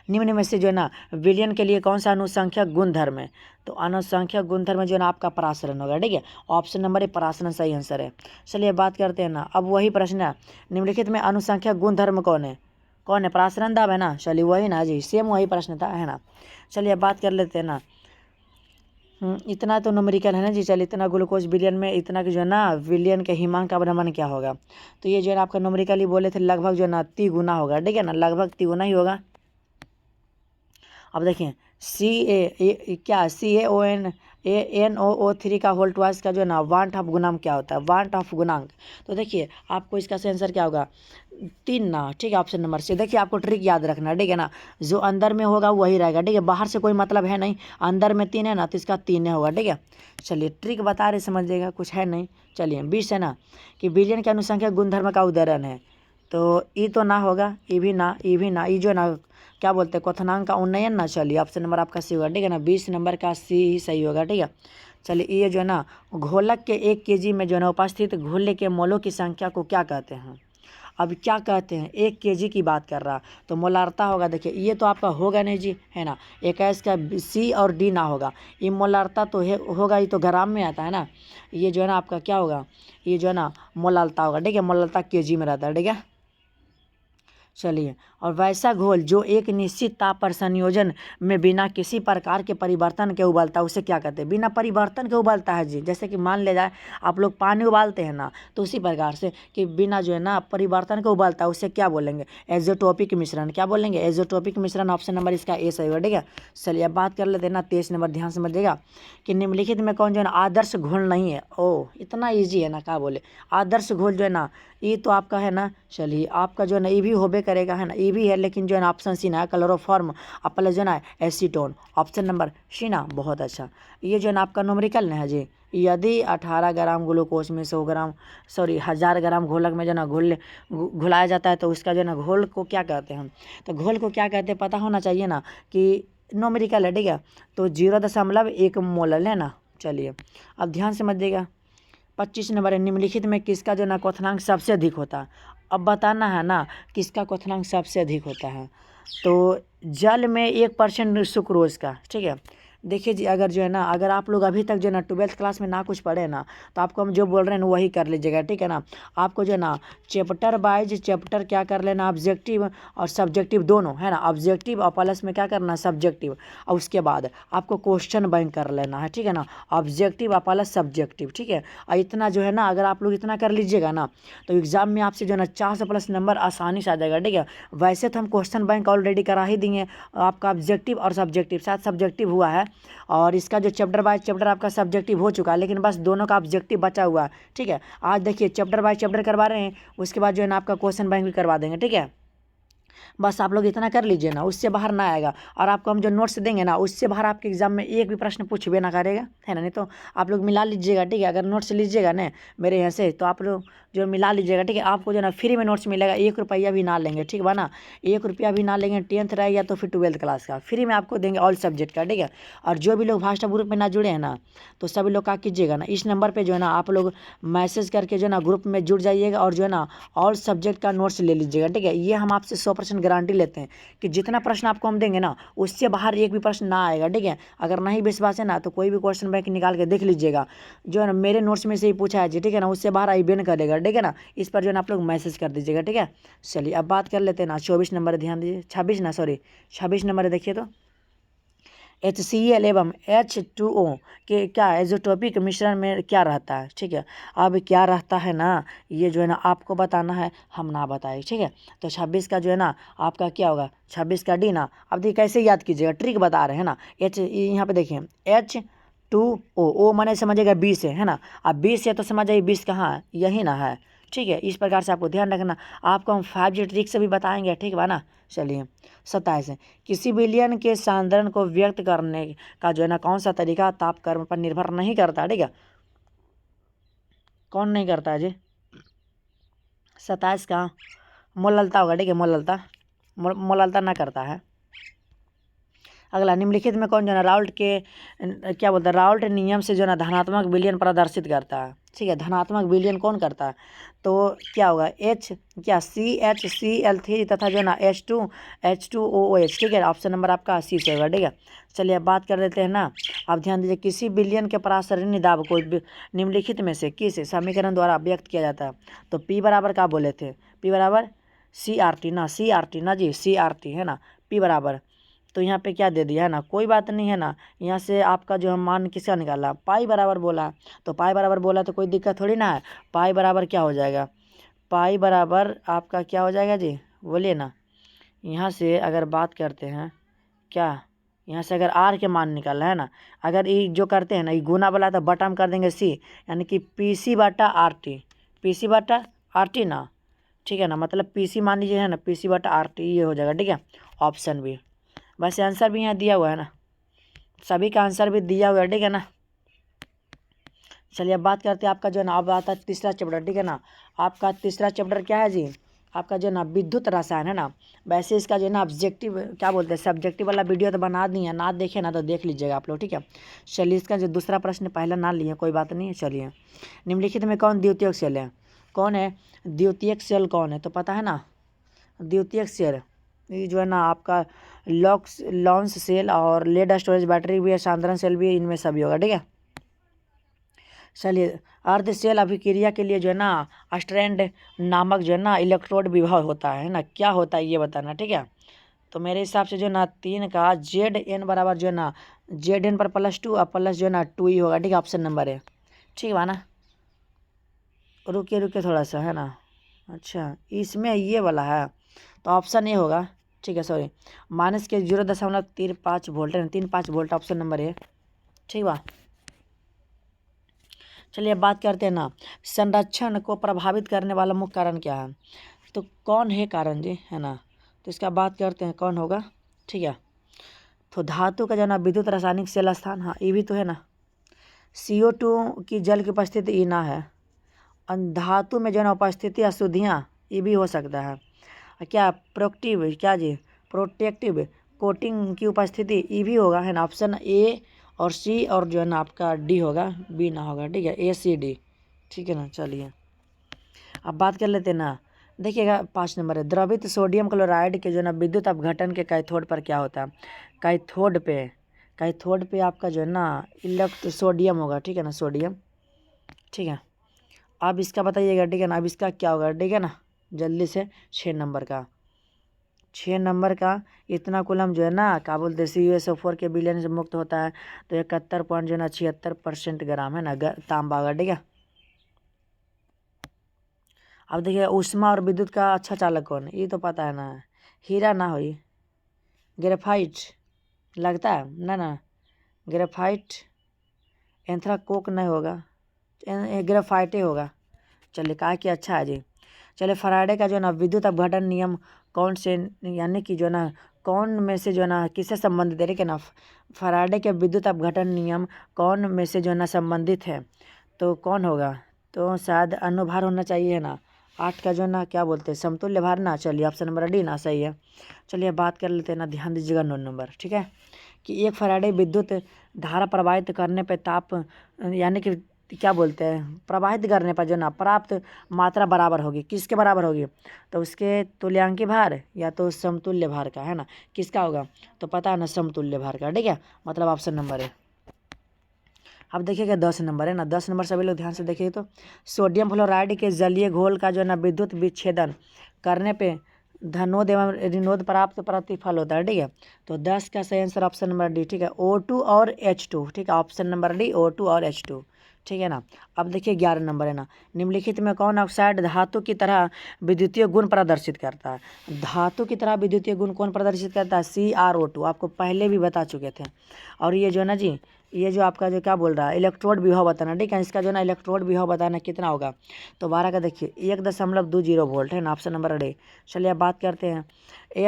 निम्न में से जो है ना विलयन के लिए कौन सा अनुसंख्यक गुणधर्म है, तो अनुसंख्यक गुणधर्म जो है ना आपका परासरण होगा, ठीक है, ऑप्शन नंबर ए परासरण सही आंसर है। चलिए बात करते हैं ना, अब वही प्रश्न है, निम्नलिखित में अनुसंख्यक गुणधर्म कौन है, कौन है, परासरण दाब है ना। चलिए वही ना जी, सेम वही प्रश्न था, है ना। चलिए बात कर लेते हैं ना, इतना तो न्यूमेरिकल है ना जी। चलिए इतना ग्लूकोज बिलियन में इतना जो है ना विलियन के हिमांक का भ्रमण क्या होगा, तो ये जो है आपका न्यूमेरिकल ही बोले थे, लगभग जो है ना 3 गुना होगा, ठीक है ना, लगभग 3 गुना ही होगा। अब देखिए क्या CaONO3 का होल्ट वाइज का जो है ना वांट ऑफ गुणांक क्या होता है, वांट ऑफ गुणांक, तो देखिए आपको इसका आंसर क्या होगा 3 ना, ठीक है, ऑप्शन नंबर सी। देखिए आपको ट्रिक याद रखना है, ठीक है ना, जो अंदर में होगा वही रहेगा, ठीक है, बाहर से कोई मतलब है नहीं, अंदर में 3 है ना तो इसका 3 होगा, ठीक है। चलिए ट्रिक बता रहे समझिएगा, कुछ है नहीं। चलिए 20 है ना, कि बिलियन के अनुसंख्यक गुणधर्म का उदाहरण है, तो ई तो ना होगा, ई भी ना, ई जो है ना क्या बोलते हैं क्वथनांक का उन्नयन ना। चलिए ऑप्शन नंबर आपका सी होगा, ठीक है ना, 20 नंबर का सी ही सही होगा, ठीक है। चलिए ये जो है ना घोलक के 1 kg में जो है ना उपस्थित घोले के मोलों की संख्या को क्या कहते हैं, अब क्या कहते हैं 1 kg की बात कर रहा, तो मोलारता होगा। देखिए ये तो आपका होगा नहीं जी, है ना। 21 का सी और डी ना होगा, ये मोलारता तो है होगा, ये तो ग्राम में आता है ना। ये जो है ना आपका क्या होगा, ये जो है ना मोलालता होगा, ठीक है। मोलालता kg में रहता है, ठीक है। चलिए, और वैसा घोल जो एक निश्चित ताप पर संयोजन में बिना किसी प्रकार के परिवर्तन के उबलता है, उसे क्या कहते हैं। बिना परिवर्तन के उबलता है जी। जैसे कि मान ले जाए आप लोग पानी उबालते हैं ना, तो उसी प्रकार से कि बिना जो है ना परिवर्तन के उबलता है, उसे क्या बोलेंगे, एज़ोटोपिक मिश्रण। क्या बोलेंगे, एज़ोटोपिक मिश्रण। ऑप्शन नंबर इसका ए सही होगा, ठीक है। चलिए अब बात कर लेते हैं ना 23 नंबर, ध्यान से समझिएगा कि निम्नलिखित में कौन जो है ना आदर्श घोल नहीं है। ओह इतना ईजी है ना, क्या बोले आदर्श घोल जो है ना, ये तो आपका है ना। चलिए आपका जो है ना ये भी होबे करेगा, है ना, ये भी है, लेकिन जो है ना ऑप्शन सी ना है, क्लोरोफॉर्म और प्लस जो है ना एसीटोन। ऑप्शन नंबर सी ना, बहुत अच्छा। ये जो है ना आपका न्यूमेरिकल ना है जी। यदि 18 ग्राम ग्लूकोज में 100 ग्राम 1000 ग्राम घोलक में जो ना घुलाया जाता है, तो उसका जो है ना घोल को क्या कहते हैं हम, तो घोल को क्या कहते हैं पता होना चाहिए ना, कि न्यूमेरिकल है, ठीक है। तो 0.1 मोल है ना। चलिए अब ध्यान से समझिएगा। 25 नंबर है, निम्नलिखित में किसका जो ना क्वथनांक सबसे अधिक होता है। अब बताना है ना किसका क्वथनांक सबसे अधिक होता है। तो जल में 1% सुक्रोज का, ठीक है। देखिए जी, अगर जो है ना, अगर आप लोग अभी तक जो है ना 12th क्लास में ना कुछ पढ़े ना, तो आपको हम जो बोल रहे हैं ना वही कर लीजिएगा, ठीक है ना। आपको जो है ना चैप्टर वाइज चैप्टर क्या कर लेना, ऑब्जेक्टिव और सब्जेक्टिव दोनों, है ना। ऑब्जेक्टिव और प्लस में क्या करना, सब्जेक्टिव, और उसके बाद आपको क्वेश्चन बैंक कर लेना है, ठीक है ना। ऑब्जेक्टिव और प्लस सब्जेक्टिव, ठीक है। और इतना जो है ना, अगर आप लोग इतना कर लीजिएगा ना, तो एग्जाम में आपसे जो है ना 400+ नंबर आसानी से आ जाएगा, ठीक है। वैसे तो हम क्वेश्चन बैंक ऑलरेडी करा ही दिए आपका ऑब्जेक्टिव और सब्जेक्टिव, साथ सब्जेक्टिव हुआ है, और इसका जो चैप्टर बाय चैप्टर आपका सब्जेक्टिव हो चुका है, लेकिन बस दोनों का ऑब्जेक्टिव बचा हुआ है, ठीक है। आज देखिए चैप्टर बाय चैप्टर करवा रहे हैं, उसके बाद जो है ना आपका क्वेश्चन बैंक भी करवा देंगे, ठीक है। बस आप लोग इतना कर लीजिए ना, उससे बाहर ना आएगा। और आपको हम जो नोट्स देंगे ना, उससे बाहर आपके एग्जाम में एक भी प्रश्न पूछबे ना करेगा, है ना। नहीं तो आप लोग मिला लीजिएगा, ठीक है। अगर नोट्स लीजिएगा ना मेरे यहाँ से, तो आप लोग जो मिला लीजिएगा, ठीक है। आपको जो ना फ्री में नोट्स मिलेगा, 1 रुपया भी ना लेंगे, ठीक बा ना। 1 रुपया भी ना लेंगे, 10th रहेगा तो फिर 12th क्लास का फ्री में आपको देंगे, ऑल सब्जेक्ट का, ठीक है। और जो भी लोग व्हाट्सएप ग्रुप में ना जुड़े हैं ना, तो सभी लोग क्या कीजिएगा ना, इस नंबर पर जो है ना आप लोग मैसेज करके जो है ना ग्रुप में जुड़ जाइएगा, और जो है ना ऑल सब्जेक्ट का नोट्स ले लीजिएगा, ठीक है। ये हम आपसे 100% गारंटी लेते हैं कि जितना प्रश्न आपको हम देंगे ना, उससे बाहर एक भी प्रश्न ना आएगा, ठीक है। अगर नहीं विश्वास है ना, तो कोई भी क्वेश्चन बैंक निकाल के देख लीजिएगा, जो है ना मेरे नोट्स में से ही पूछा है जी, ठीक है ना, उससे बाहर आई बेन करेगा, ठीक है ना। इस पर जो है ना आप लोग मैसेज कर दीजिएगा, ठीक है। चलिए अब बात कर लेते हैं ना 24 नंबर, ध्यान दीजिए, 26 नंबर देखिए तो HCl एवं H2O के क्या एज़ोटोपिक मिश्रण में क्या रहता है, ठीक है। अब क्या रहता है ना, ये जो है ना आपको बताना है, हम ना बताए, ठीक है। तो 26 का जो है ना आपका क्या होगा, 26 का डी ना। अब देखिए कैसे याद कीजिएगा, ट्रिक बता रहे हैं ना। H यहाँ पे देखिए H2O, ओ मैंने समझिएगा 20 है ना। अब 20 है तो समझ आइए 20 कहाँ है, यही ना है, ठीक है। इस प्रकार से आपको ध्यान रखना, आपको हम 5G ट्रिक से भी बताएंगे, ठीक बा ना। चलिए 27 है, किसी विलयन के सांद्रण को व्यक्त करने का जो है ना कौन सा तरीका तापक्रम पर निर्भर नहीं करता, ठीक है। कौन नहीं करता है जी, 27 का मोललता होगा, ठीक है। मोललता ना करता है। अगला, निम्नलिखित में कौन जो है ना राउल्ट के क्या बोलता है, राउल्ट नियम से जो है ना धनात्मक विलयन प्रदर्शित करता है, ठीक है। धनात्मक विलयन कौन करता है, तो क्या होगा, CHCl3 तथा जो है ना H2OH, ठीक है। ऑप्शन नंबर आपका सी से होगा, ठीक है। चलिए अब बात कर लेते हैं ना। आप ध्यान दीजिए, किसी विलयन के परासरणी दाब को निम्नलिखित में से किस समीकरण द्वारा व्यक्त किया जाता है। तो P बराबर क्या बोले थे, P बराबर CRT ना, CRT ना जी, CRT है ना, P बराबर। तो यहाँ पे क्या दे दिया है ना, कोई बात नहीं है ना। यहाँ से आपका जो है मान किसका निकाला, पाई बराबर बोला, तो पाई बराबर बोला तो कोई दिक्कत थोड़ी ना है। पाई बराबर क्या हो जाएगा, पाई बराबर आपका क्या हो जाएगा जी, बोलिए ना। यहाँ से अगर बात करते हैं क्या, यहाँ से अगर आर के मान निकालना है ना, अगर ये जो करते हैं ना, ये गुना वाला तो बटा हम कर देंगे सी, यानी कि PC बटा RT, PC बटा RT ना, ठीक है ना। मतलब PC मान लीजिए है ना, PC बटा RT, ये हो जाएगा, ठीक है। Option B. वैसे आंसर भी यहाँ दिया हुआ है ना, सभी का आंसर भी दिया हुआ है, ठीक है ना। चलिए अब बात करते हैं आपका जो है ना, अब आता है तीसरा चैप्टर, ठीक है ना। आपका तीसरा चैप्टर क्या है जी, आपका जो है ना विद्युत रसायन है ना। वैसे इसका जो है ना ऑब्जेक्टिव क्या बोलते हैं, सब्जेक्टिव वाला वीडियो तो बना दी है ना, देखे ना तो देख लीजिएगा आप लोग, ठीक है। चलिए इसका जो दूसरा प्रश्न पहला ना लिए, कोई बात नहीं है। चलिए, निम्नलिखित में कौन द्वितीयक सेल है, कौन है द्वितीयक सेल कौन है, तो पता है ना द्वितीयक सेल ये जो है ना आपका लॉन्स सेल और लेड स्टोरेज बैटरी भी है, सांद्रण सेल भी है, इनमें सभी होगा। ठीक है, चलिए अर्ध सेल अभिक्रिया के लिए जो है ना स्ट्रैंड नामक जो है ना इलेक्ट्रोड विभव होता है ना, क्या होता है ये बताना। ठीक है, तो मेरे हिसाब से जो है ना 3 का Zn बराबर जो है ना Zn पर +2 और प्लस जो है ना 2 ही होगा। ठीक है, ऑप्शन नंबर है। ठीक है ना, रुकिए थोड़ा सा है ना, अच्छा इसमें ये वाला है तो ऑप्शन ए होगा। ठीक है, सॉरी माइनस के 0.35 वोल्ट है, 3.5 वोल्ट ऑप्शन नंबर ए। ठीक बा, चलिए अब बात करते हैं ना संरक्षण को प्रभावित करने वाला मुख्य कारण क्या है, तो कौन है कारण जी, है ना, तो इसका बात करते हैं कौन होगा। ठीक है, तो धातु का जो है ना विद्युत रासायनिक सेल स्थान, हाँ ये भी तो है ना। CO2 की जल की उपस्थिति ई ना है, धातु में जो है ना उपस्थिति अशुद्धियाँ ये भी हो सकता है। क्या प्रोटेक्टिव कोटिंग की उपस्थिति ये भी होगा, है ना। ऑप्शन ए और सी और जो है ना आपका डी होगा, बी ना होगा। ठीक है, A C D। ठीक है ना, चलिए अब बात कर लेते हैं ना, देखिएगा 5 नंबर है द्रवित सोडियम क्लोराइड के जो है ना विद्युत अपघटन के कैथोड पर क्या होता है, कैथोड पे आपका जो है ना सोडियम होगा। ठीक है ना, सोडियम। ठीक है, अब इसका बताइएगा। ठीक है ना, अब इसका क्या होगा। ठीक है ना, जल्दी से 6 नंबर का इतना कुलम जो है ना क्या बोलते हैं CuSO4 के विलयन से मुक्त होता है, तो 71 पॉइंट जो है ना 76% ग्राम है ना तांबा होगा। ठीक है, अब देखिए ऊष्मा और विद्युत का अच्छा चालक कौन है, ये तो पता है ना, हीरा ना हो, ग्रेफाइट लगता है ना, ग्रेफाइट एंथ्राकोक नहीं होगा, ग्रेफाइट ही होगा। चलिए कहा कि अच्छा है जी। चलिए फराडे का जो है ना विद्युत अपघटन नियम कौन से, यानी कि जो है ना कौन में से जो है ना किससे संबंधित है। ठीक है ना, फराडे के विद्युत अपघटन नियम कौन में से जो है ना संबंधित है, तो कौन होगा, तो शायद अनुभार होना चाहिए ना। 8 का जो है ना क्या बोलते हैं समतुल्य भार ना। चलिए ऑप्शन नंबर डी ना सही है। चलिए बात कर लेते हैं ना, ध्यान दीजिएगा 9 नंबर। ठीक है, कि एक फराडे विद्युत धारा प्रवाहित करने पर ताप यानी कि क्या बोलते हैं प्रवाहित करने पर जो ना प्राप्त मात्रा बराबर होगी, किसके बराबर होगी, तो उसके तुल्यांकी भार या तो समतुल्य भार का, है ना। किसका होगा, तो पता है ना समतुल्य भार का। ठीक है, मतलब ऑप्शन नंबर है। अब देखिएगा 10 नंबर है ना, 10 नंबर सभी लोग ध्यान से देखिए, तो सोडियम फ्लोराइड के जलीय घोल का जो है ना विद्युत विच्छेदन करने पे धनोद एवं ऋणोद प्राप्त प्रतिफल होता है। ठीक है, तो 10 का सही आंसर ऑप्शन नंबर डी। ठीक है, O2 और H2। ठीक है, ऑप्शन नंबर डी O2 और H2। ठीक है ना, अब देखिए 11 नंबर है ना, निम्नलिखित में कौन ऑक्साइड धातु की तरह विद्युतीय गुण प्रदर्शित करता है, धातु की तरह विद्युतीय गुण कौन प्रदर्शित करता है, CrO2। आपको पहले भी बता चुके थे। और ये जो है ना जी, ये जो आपका जो क्या बोल रहा है इलेक्ट्रोड विभव बताना। ठीक है, इसका जो है ना इलेक्ट्रोड विभव बताना कितना होगा, तो 12 का देखिए 1.20 वोल्ट है ना, ऑप्शन नंबर डी। चलिए अब बात करते हैं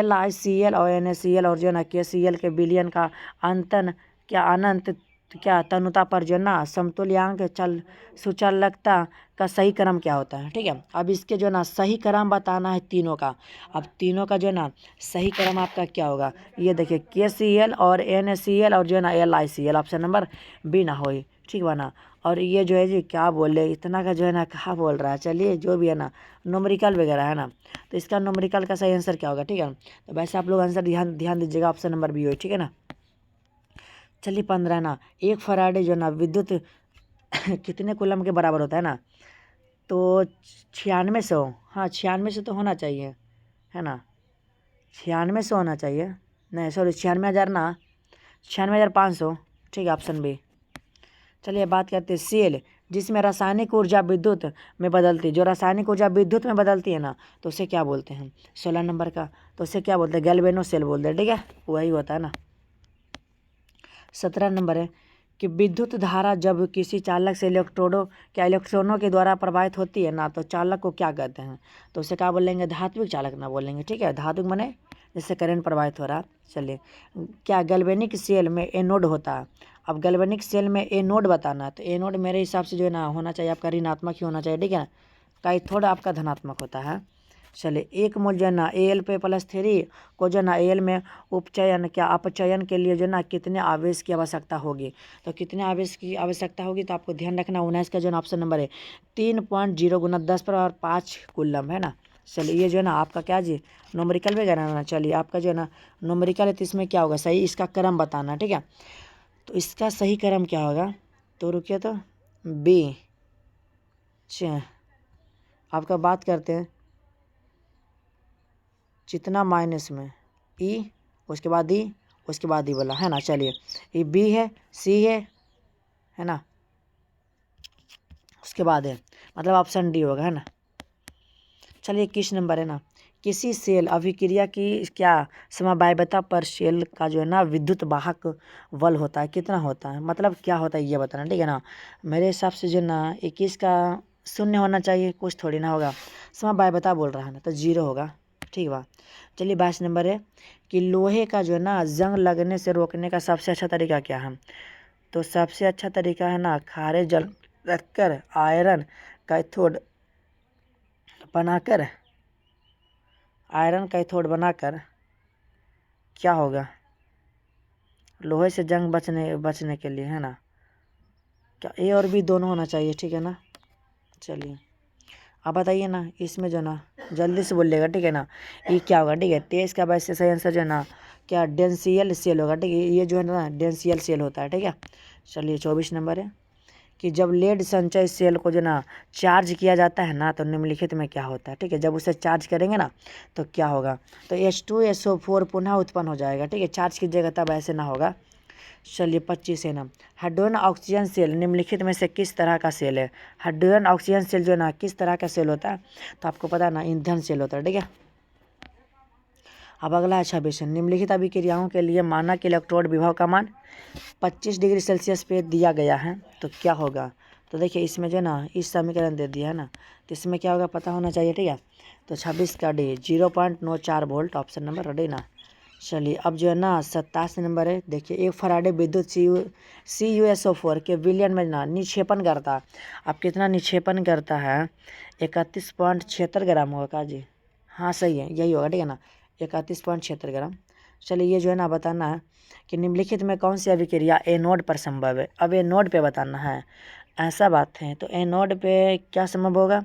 LiCl और NaCl और जो है ना KCl के विलयन का अंतन क्या अनंत क्या तनुता पर जो है ना समतुल्यांक चल सुचालकता का सही क्रम क्या होता है। ठीक है, अब इसके जो है ना सही क्रम बताना है तीनों का। अब तीनों का जो है ना सही क्रम आपका क्या होगा, ये देखिए KCl और NaCl और जो है ना LiCl, ऑप्शन नंबर बी ना हो। ठीक बना, और ये जो है जी क्या बोले इतना का जो है ना कहाँ बोल रहा है, चलिए जो भी है ना न्यूमेरिकल वगैरह है ना, तो इसका न्यूमेरिकल का सही आंसर क्या होगा। ठीक है, तो वैसे आप लोग आंसर ध्यान दीजिएगा, ऑप्शन नंबर बी हो। ठीक है ना, चलिए 15 ना, एक फराडे जो ना विद्युत कितने कूलम के बराबर होता है ना, तो 9600, हाँ 9600 तो होना चाहिए, है ना, 9600 होना चाहिए, नहीं सॉरी 96,000 ना, 96,500। ठीक है, ऑप्शन बी। चलिए बात करते हैं सेल जिसमें रासायनिक ऊर्जा विद्युत में बदलती, जो रासायनिक ऊर्जा विद्युत में बदलती है ना, तो उसे क्या बोलते हैं, 16 नंबर का, तो उसे क्या बोलते हैं गैल्वेनो सेल बोलते हैं। ठीक है, वही होता है ना। 17 नंबर है कि विद्युत धारा जब किसी चालक से इलेक्ट्रॉनों के द्वारा प्रवाहित होती है ना, तो चालक को क्या कहते हैं, तो उसे क्या बोलेंगे धात्विक चालक ना बोलेंगे। ठीक है, धात्विक माने जिससे करंट प्रवाहित हो रहा। चलिए क्या गैल्वेनिक सेल में एनोड होता है, अब गैल्वेनिक सेल में एनोड बताना है, तो एनोड मेरे हिसाब से जो है ना होना चाहिए आपका ऋणात्मक ही होना चाहिए। ठीक है ना, कैथोड आपका धनात्मक होता है। चलिए 1 मोल जो है ना Al पे +3 को जो है ना Al में उपचयन क्या अपचयन के लिए जो है ना कितने आवेश की आवश्यकता होगी। तो कितने आवेश की आवश्यकता होगी, तो आपको ध्यान रखना 19 का जो है ना ऑप्शन नंबर है 3.0 × 10⁻5 कूलम है ना। चलिए ये जो है ना आपका क्या जी न्यूमेरिकल वगैरह ना। चलिए आपका जो है ना न्यूमेरिकल है, तो इसमें क्या होगा सही, इसका क्रम बताना, ठीक है। तो इसका सही क्रम क्या होगा, तो रुकिए तो बी आपका बात करते हैं जितना माइनस में ई, उसके बाद ई, उसके बाद ई बोला है ना। चलिए ये बी है, सी है ना, उसके बाद है मतलब ऑप्शन डी होगा है ना। चलिए किस नंबर है ना, किसी सेल अभिक्रिया की क्या समवायवता पर सेल का जो है ना विद्युत वाहक बल होता है, कितना होता है, मतलब क्या होता है ये बताना, ठीक है ना। मेरे हिसाब से जो है ना 21 का शून्य होना चाहिए, कुछ थोड़ी ना होगा, समवायवता बोल रहा है ना, तो 0 होगा, ठीक बा। चलिए 22 नंबर है कि लोहे का जो है ना जंग लगने से रोकने का सबसे अच्छा तरीका क्या है। तो सबसे अच्छा तरीका है ना खारे जल रखकर आयरन कैथोड बनाकर, आयरन कैथोड बनाकर क्या होगा, लोहे से जंग बचने के लिए है ना, क्या ए और बी दोनों होना चाहिए, ठीक है ना। चलिए आप बताइए ना, इसमें जो ना जल्दी से बोलिएगा, ठीक है ना। ये क्या होगा, ठीक है 23 का वैसे सही आंसर जो है ना क्या डेंसियल सेल होगा, ठीक है। ये जो है ना डेंसियल सेल होता है, ठीक है। चलिए 24 नंबर है कि जब लेड संचय सेल को जो ना चार्ज किया जाता है ना, तो निम्नलिखित में क्या होता है, ठीक है। जब उसे चार्ज करेंगे ना तो क्या होगा, तो H2SO4 पुनः उत्पन्न हो जाएगा, ठीक है। चार्ज कीजिएगा तब ऐसे ना होगा। चलिए 25 है ना, हाइड्रोजन ऑक्सीजन सेल निम्नलिखित में से किस तरह का सेल है। हाइड्रोजन ऑक्सीजन सेल जो है ना किस तरह का सेल होता है, तो आपको पता है ना ईंधन सेल होता है, ठीक है। अब अगला है 26 निम्नलिखित अभिक्रियाओं के लिए मानक इलेक्ट्रोड विभव का मान 25 डिग्री सेल्सियस पे दिया गया है, तो क्या होगा। तो देखिए इसमें जो है ना इस समीकरण दे दिया है ना, तो इसमें क्या होगा पता होना चाहिए, ठीक है। तो 26 का D 0.94 volt, option number ready ना। चलिए अब जो है ना 87 नंबर है, देखिए एक फराडे विद्युत CuSO4 के विलयन में ना निक्षेपण करता है। अब कितना निक्षेपण करता है, 31.76 ग्राम होगा का जी, हाँ सही है यही होगा, ठीक है ना 31.76 ग्राम। चलिए ये जो है ना बताना है कि निम्नलिखित में कौन सी अभिक्रिया एनोड पर संभव है। अब एनोड पे बताना है, ऐसा बात है, तो एनोड पे क्या संभव होगा,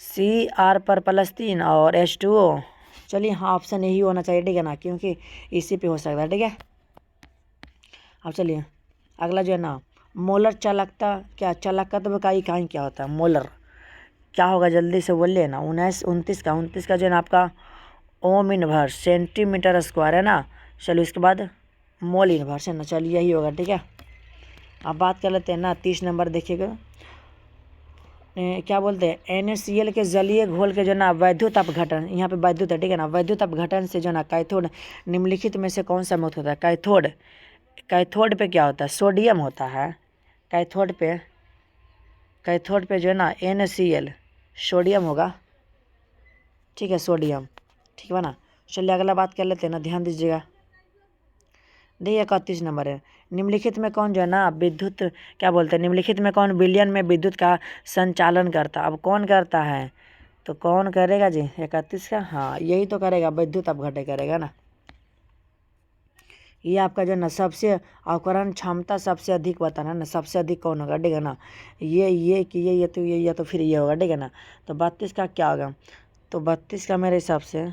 Cr पर +3 और H2O। चलिए हाँ ऑप्शन यही होना चाहिए, ठीक है ना, क्योंकि इसी पे हो सकता है, ठीक है। अब चलिए अगला जो है ना मोलर चालकता, क्या चालकत्व का इकाई क्या होता है, मोलर क्या होगा जल्दी से बोलिए ना। 29 का जो है ना आपका ओम इनवर्स सेंटीमीटर स्क्वायर है ना। चलिए इसके बाद मोल इनवर्स है ना, चलिए यही होगा, ठीक है। अब बात कर लेते हैं ना 30 नंबर, देखिएगा क्या बोलते हैं NaCl के जलीय घोल के जो ना वैद्युत अपघटन, यहाँ पे वैद्युत है, ठीक है ना, वैद्युत अपघटन से जो ना कैथोड निम्नलिखित में से कौन सा मुक्त होता है। कैथोड, कैथोड पे क्या होता है, सोडियम होता है। कैथोड पे, कैथोड पे जो है ना NaCl सोडियम होगा, ठीक है सोडियम, ठीक है ना। चलिए अगला बात कर लेते हैं ना, ध्यान दीजिएगा। देखिए 31 नंबर है, निम्नलिखित में कौन जो है ना विद्युत क्या बोलते हैं, निम्नलिखित में कौन विलयन में विद्युत का संचालन करता, अब कौन करता है, तो कौन करेगा जी 31 का, हाँ यही तो करेगा, विद्युत अपघटन करेगा ना। ये आपका जो है ना सबसे अवकरण क्षमता सबसे अधिक बताना ना, सबसे अधिक कौन होगा, ठीक है ना। ये कि ये तो ये तो फिर ये होगा, ठीक है ना। तो 32 का क्या होगा, तो 32 का मेरे हिसाब से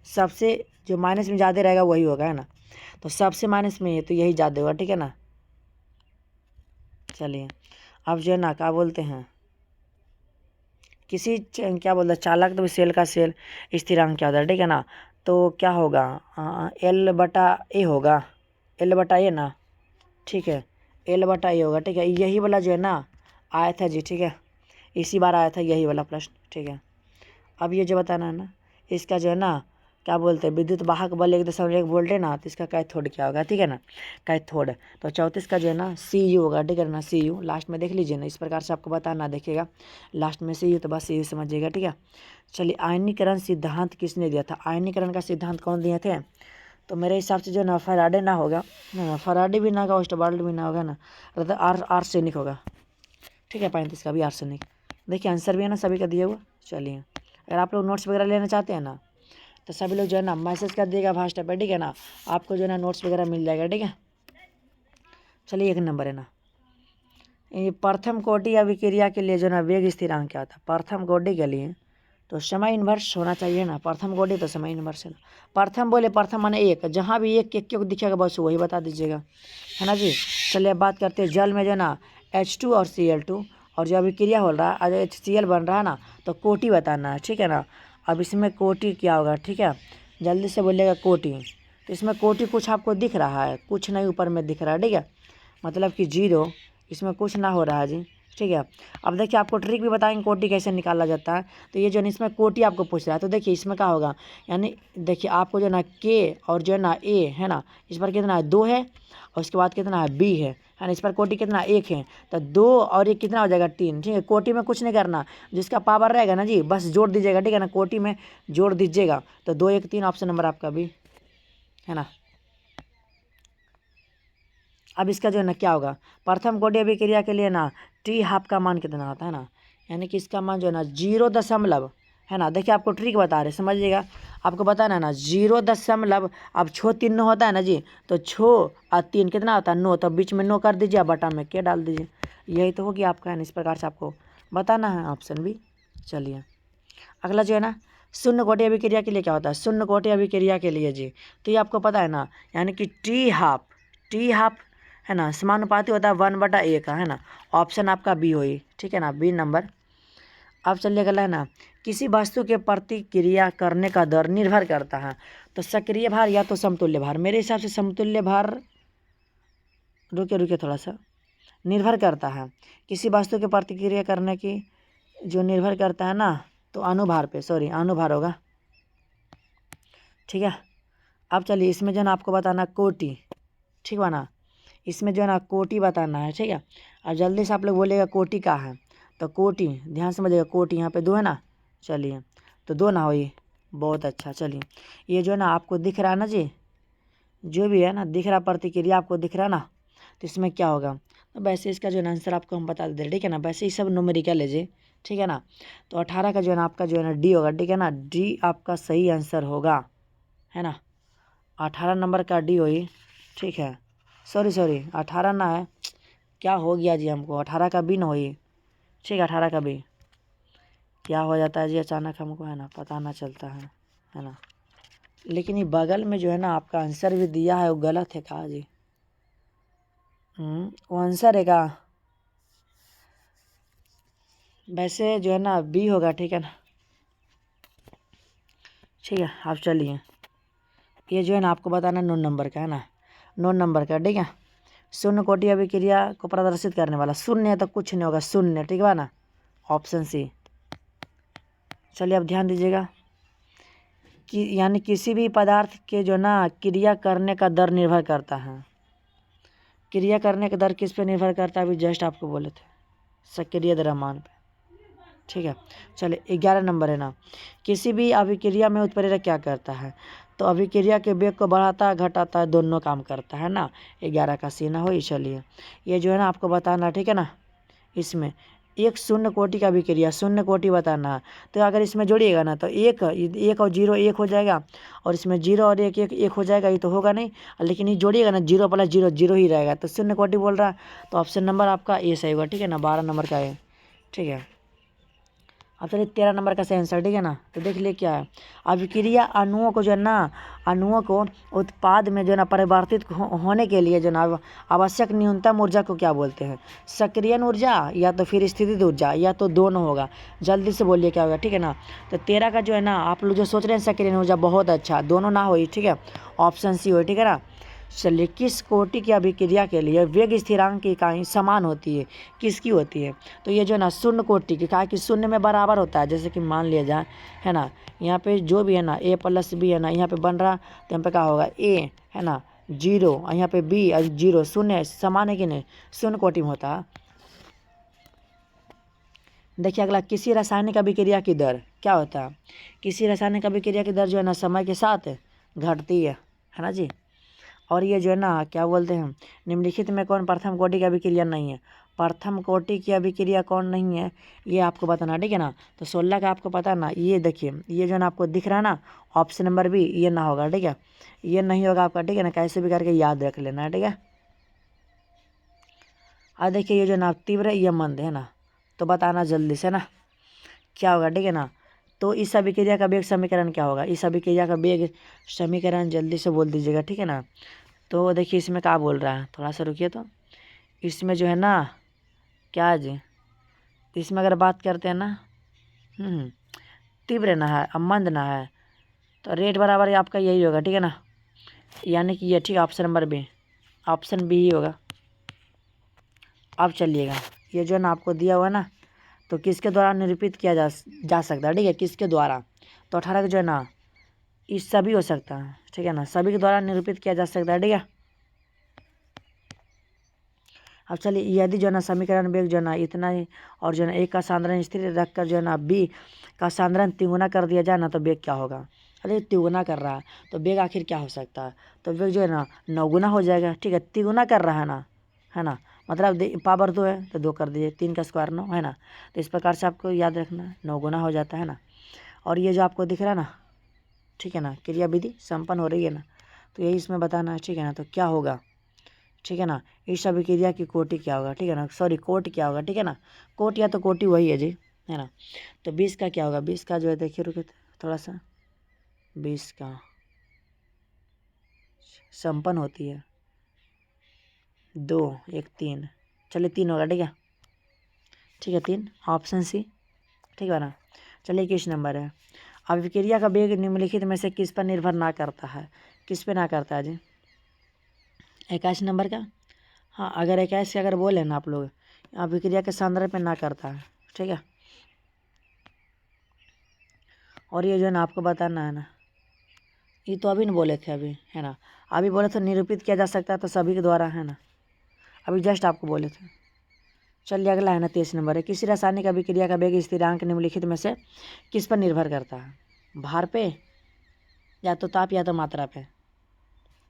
सबसे जो माइनस में ज़्यादा रहेगा वही होगा, है ना। तो सबसे माइनस में है तो यही ज़्यादा होगा, ठीक है ना। चलिए अब जो है ना क्या बोलते हैं, किसी क्या बोलते हैं चालक तो सेल का सेल स्थिरांक क्या होता है, ठीक है ना। तो क्या होगा L/A होगा, L/A ना, ठीक है L/A होगा, ठीक है। यही वाला जो है ना आया था जी, ठीक है, इसी बार आया था यही वाला प्रश्न, ठीक है। अब ये जो बताना है ना, इसका जो है ना क्या बोलते हैं विद्युत वाहक बल 1.1 वोल्ट है ना, तो इसका कैथोड क्या होगा, ठीक है ना कैथोड। तो 34 का जो है ना Cu होगा, ठीक है ना Cu लास्ट में देख लीजिए ना, इस प्रकार से आपको बताना देखिएगा लास्ट में Cu, तो बस Cu समझिएगा, ठीक है। चलिए आयनीकरण सिद्धांत किसने दिया था, आयनीकरण का सिद्धांत कौन दिए थे, तो मेरे हिसाब से जो है ना फराडे ना होगा ना, फराडे भी ना होगा, ओस्टवाल्ड भी ना होगा ना, तो आर्सेनिक होगा, ठीक है 35 का भी आर्सेनिक। देखिए आंसर भी है ना सभी का दिया हुआ। चलिए अगर आप लोग नोट्स वगैरह लेना चाहते हैं ना तो सभी लोग जो है ना मैसेज कर दिएगा व्हाट्सएप पे, ठीक है ना, आपको जो है ना नोट्स वगैरह मिल जाएगा, ठीक है। चलिए 1 नंबर है ना, ये प्रथम कोटि अभिक्रिया के लिए जो ना वेग स्थिरांक क्या होता है। प्रथम कोटि के लिए तो समय इन्वर्स होना चाहिए ना, प्रथम कोटि तो समय इन्वर्स है ना। प्रथम बोले प्रथम माने एक, जहाँ भी एक एक क्यों दिखेगा बस वही बता दीजिएगा, है ना जी। चलिए अब बात करते हैं जल में जो ना H2 और Cl2 और जो अभिक्रिया हो रहा है, अगर HCl बन रहा है ना तो कोटि बताना है, ठीक है ना। अब इसमें कोटि क्या होगा, ठीक है, जल्दी से बोलिएगा कोटि। तो इसमें कोटि कुछ आपको दिख रहा है, कुछ नहीं ऊपर में दिख रहा है, ठीक है, मतलब कि 0, इसमें कुछ ना हो रहा है जी, ठीक है। अब देखिए आपको ट्रिक भी बताएंगे कोटि कैसे निकाला जाता है। तो ये जो है इसमें कोटि आपको पूछ रहा है, तो देखिए इसमें क्या होगा, यानी देखिए आपको जो है ना K और जो है ना A है ना, इस पर कितना है 2 है, और उसके बाद कितना है B है ना, इस पर कोटि कितना 1 है, तो 2 और 1 कितना हो जाएगा 3, ठीक है। कोटि में कुछ नहीं करना, जिसका पावर रहेगा ना जी बस जोड़ दीजिएगा, ठीक है ना, कोटि में जोड़ दीजिएगा। तो 2 1 3 ऑप्शन नंबर आपका भी है ना। अब इसका जो है ना क्या होगा, प्रथम कोटि अभिक्रिया के लिए ना T½ का मान कितना होता है ना, यानी कि इसका मान जो है ना 0 है ना। देखिए आपको ट्रिक बता रहे समझिएगा, आपको बताना है ना 0, अब छो 3 9 होता है ना जी, तो छो और 3 कितना होता है 9, तो बीच में 9 कर दीजिए, बटा में K डाल दीजिए, यही तो होगी आपका, है ना। इस प्रकार से आपको बताना है ऑप्शन भी। चलिए अगला जो है ना शून्य कोटि अभिक्रिया के लिए क्या होता है, शून्य कोटि अभिक्रिया के लिए जी, तो ये आपको पता है ना, यानी कि T½ है ना समानुपाती होता है 1/A का, है ना। ऑप्शन आपका बी होई, ठीक है ना, बी नंबर। अब चलिए अगला है ना, किसी वस्तु के प्रतिक्रिया करने का दर निर्भर करता है, तो सक्रिय भार या तो समतुल्य भार, मेरे हिसाब से समतुल्य भार, रुके थोड़ा सा, निर्भर करता है किसी वस्तु के प्रतिक्रिया करने की, जो निर्भर करता है ना तो अनुभार पे, सॉरी अनुभार होगा, ठीक है। अब चलिए इसमें जो है ना आपको बताना कोटि, ठीक है ना, इसमें जो है ना कोटि बताना है, ठीक है। अब जल्दी से आप लोग बोलिएगा कोटि का है, तो कोटि ध्यान से समझिएगा, कोटि यहाँ पे 2 है ना, चलिए तो 2 ना हो, ये बहुत अच्छा। चलिए ये जो है ना आपको दिख रहा है ना जी, जो भी है ना दिख रहा प्रतिक्रिया आपको दिख रहा है ना, तो इसमें क्या होगा, तो वैसे इसका जो है ना आंसर आपको हम बता दे रहे, ठीक है ना, वैसे ही सब न्यूमेरिकल है जी, ठीक है ना। तो 18 का जो है ना आपका जो है ना डी होगा, ठीक है ना, डी आपका सही आंसर होगा, है ना। 18 नंबर का डी होई, ठीक है, सॉरी 18 ना है, क्या हो गया जी हमको, 18 का बी ना होई, ठीक है, 18 का बी, क्या हो जाता है जी अचानक हमको, है ना, पता ना चलता है ना। लेकिन ये बगल में जो है ना आपका आंसर भी दिया है वो गलत है कहा जी, वो आंसर है का, वैसे जो है ना बी होगा, ठीक है ना, ठीक है। आप चलिए ये जो है ना आपको बताना 9 नंबर का, है ना, 9 नंबर का, ठीक है। शून्य कोटि अभिक्रिया को प्रदर्शित करने वाला, शून्य है तो कुछ नहीं होगा, शून्य, ठीक है ना, ऑप्शन सी। चलिए अब ध्यान दीजिएगा कि यानी किसी भी पदार्थ के जो ना क्रिया करने का दर निर्भर करता है, क्रिया करने का दर किस पे निर्भर करता है, अभी जस्ट आपको बोले थे, सक्रिय द्रव्यमान पे, ठीक है। चलिए 11 नंबर है ना, किसी भी अभिक्रिया में उत्प्रेरक क्या करता है, तो अभिक्रिया के वेग को बढ़ाता है घटाता है, दोनों काम करता है ना, 11 का सी ना हो। चलिए ये जो है ना आपको बताना, ठीक है ना, इसमें एक शून्य कोटि का अभिक्रिया, शून्य कोटि बताना है, तो अगर इसमें जोड़िएगा ना तो एक और 0 1 हो जाएगा, और इसमें 0 और 1 1 हो जाएगा, ये तो होगा नहीं, लेकिन ये जोड़िएगा ना 0 + 0 0 ही रहेगा, तो शून्य कोटि बोल रहा है, तो ऑप्शन नंबर आपका ए सही होगा, ठीक है ना, 12 नंबर का है, ठीक है। अब चलिए 13 नंबर का सही आंसर, ठीक है ना, तो देख लिए क्या है, अभिक्रिया अणुओं को जो है ना, अणुओं को उत्पाद में जो है ना परिवर्तित होने के लिए जो ना आवश्यक न्यूनतम ऊर्जा को क्या बोलते हैं, सक्रियण ऊर्जा या तो फिर स्थितिज ऊर्जा, या तो दोनों होगा, जल्दी से बोलिए क्या होगा, ठीक है ना। तो 13 का जो है ना आप लोग जो सोच रहे हैं सक्रियण ऊर्जा, बहुत अच्छा, दोनों ना हो, ठीक है, ऑप्शन सी हो, ठीक है ना। चलिए किस कोटि की अभिक्रिया के लिए वेग स्थिरांक की इकाई समान होती है, किसकी होती है, तो ये जो है ना शून्य कोटि की, कहा कि शून्य में बराबर होता है, जैसे कि मान लिया जाए, है ना, यहाँ पे जो भी है ना a + b है ना, यहाँ पे बन रहा, तो यहाँ पे क्या होगा a, है ना 0, और यहाँ पे b 0, शून्य समान है कि नहीं, शून्य कोटि में होता है। देखिए अगला, किसी रासायनिक अभिक्रिया की दर क्या होता है, किसी रासायनिक अभिक्रिया की दर जो है ना समय के साथ घटती है ना जी। और ये जो है ना क्या बोलते हैं, निम्नलिखित में कौन प्रथम कोटि की अभिक्रिया नहीं है, प्रथम कोटि की अभिक्रिया कौन नहीं है, ये आपको बताना, ठीक है ना। तो 16 का आपको पता ना, ये देखिए ये जो है ना आपको दिख रहा है ना, ऑप्शन नंबर बी, ये ना होगा, ठीक है, ये नहीं होगा आपका, ठीक है ना। कैसे भी करके याद रख लेना, ठीक है। अब देखिए ये जो ना तीव्र है, ये मंद है ना, तो बताना जल्दी से ना क्या होगा, ठीक है ना। तो इस अभिक्रिया का वेग समीकरण क्या होगा, इस अभिक्रिया का वेग समीकरण जल्दी से बोल दीजिएगा, ठीक है ना। तो देखिए इसमें क्या बोल रहा है, थोड़ा सा रुकिए। तो इसमें जो है ना क्या जी, इसमें अगर बात करते हैं ना तीव्र ना है अब मंद ना है, तो रेट बराबर आपका यही होगा, ठीक है ना, यानी कि ये ठीक option number B, option B ही होगा। अब चलिएगा ये जो है ना आपको दिया हुआ है ना, तो किसके द्वारा निरूपित किया जा सकता है, ठीक है, किसके द्वारा। तो 18 का जो है ना इस सभी हो सकता है, ठीक है ना, सभी के द्वारा निरूपित किया जा सकता है, ठीक है। अब चलिए यदि जो है ना समीकरण वेग जो है ना इतना ही और जो है ना एक का सांद्रण स्थिर रखकर जो है ना बी का सांद्रण तिगुना कर दिया जाए ना, तो वेग क्या होगा। अरे तिगुना कर रहा है तो वेग आखिर क्या हो सकता है, तो वेग जो है ना 9 गुना हो जाएगा, ठीक है। तिगुना कर रहा है ना, मतलब पावर 2 है तो 2 कर दीजिए, 3 का स्क्वायर 9 है ना। तो इस प्रकार से आपको याद रखना 9 गुना हो जाता है ना। और ये जो आपको दिख रहा है ना, ठीक है ना, क्रिया विधि संपन्न हो रही है ना, तो यही इसमें बताना है, ठीक है ना। तो क्या होगा, ठीक है ना, इस अभिक्रिया की कोटि क्या होगा, ठीक है ना, सॉरी कोट क्या होगा, ठीक है ना, कोट या तो कोटि वही है जी, है ना। तो 20 का क्या होगा, 20 का जो है देखिए रुके थोड़ा सा, 20 का संपन्न होती है 2 1 3, चलिए 3 होगा, ठीक है, ठीक है 3 ऑप्शन सी, ठीक है ना। चलिए किस नंबर है, अभिक्रिया का वेग निम्नलिखित में से किस पर निर्भर ना करता है, किस पे ना करता है जी, 21 नंबर का। हाँ अगर 21 का अगर बोले ना आप लोग, अभिक्रिया के सांद्रण पे ना करता है, ठीक है। और ये जो है ना आपको बताना है ना, ये तो अभी न बोले थे अभी, है ना, अभी बोले थे निरूपित किया जा सकता है तो सभी के द्वारा, है ना, अभी जस्ट आपको बोले थे। चलिए अगला है ना 23 नंबर है, किसी रासायनिक अभिक्रिया का वेग स्थिरांक निम्नलिखित में से किस पर निर्भर करता है, भार पे या तो ताप या तो मात्रा पे,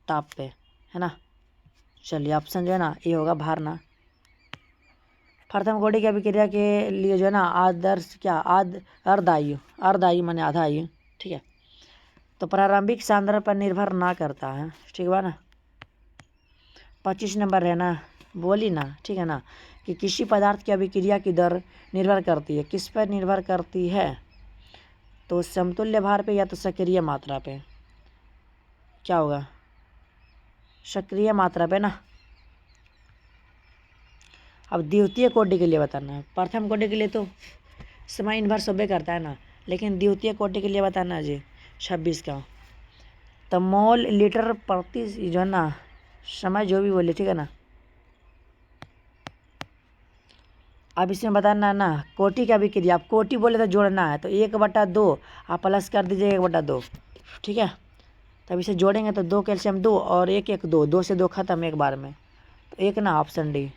ताप पे, है ना। चलिए ऑप्शन जो है ना ये होगा भार ना। प्रथम कोटि की अभिक्रिया के लिए जो है ना आदर्श क्या अर्ध आयु माने आधा आयु, ठीक है। तो प्रारंभिक सांद्रण पर निर्भर ना करता है, ठीक बा ना। 25 नंबर है ना, बोली ना, ठीक है ना, कि किसी पदार्थ की अभिक्रिया की दर निर्भर करती है, किस पर निर्भर करती है, तो समतुल्य भार पे या तो सक्रिय मात्रा पे, क्या होगा, सक्रिय मात्रा पे ना। अब द्वितीय कोटि के लिए बताना है, प्रथम कोटि के लिए तो समय इन्वर्स होबे करता है ना, लेकिन द्वितीय कोटि के लिए बताना है जी 26 का। तो मोल लीटर प्रति जो है ना समय जो भी बोले, ठीक है ना। अब इसमें बताना है ना कोटि का भी कीजिए, आप कोटि बोले तो जोड़ना है, तो 1/2 आप प्लस कर दीजिए 1/2, ठीक है। तब इसे जोड़ेंगे तो 2 कैल्शियम 2 और 1 1 2, 2 से 2 खत्म एक बार में, तो एक ना ऑप्शन डी,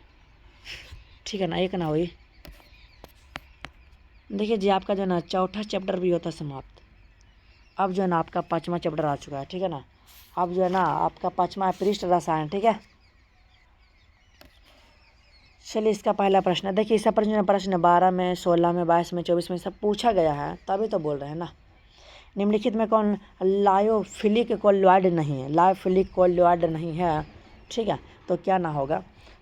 ठीक है ना, एक ना हुई। देखिए जी आपका जो है ना चौथा चैप्टर भी होता समाप्त। अब जो है ना आपका 5वां चैप्टर आ चुका है, ठीक है ना। अब जो है ना आपका 5वां पृष्ठ रसायन, ठीक है। चलिए इसका पहला प्रश्न है, देखिए इसका प्रश्न 12 में 16 में 22 में 24 में सब पूछा गया है, तभी तो बोल रहे हैं ना। निम्नलिखित में कौन लायोफिलिक कोल्लॉइड नहीं है, लायोफिलिक कोल्लॉइड नहीं है, ठीक है। तो क्या ना होगा,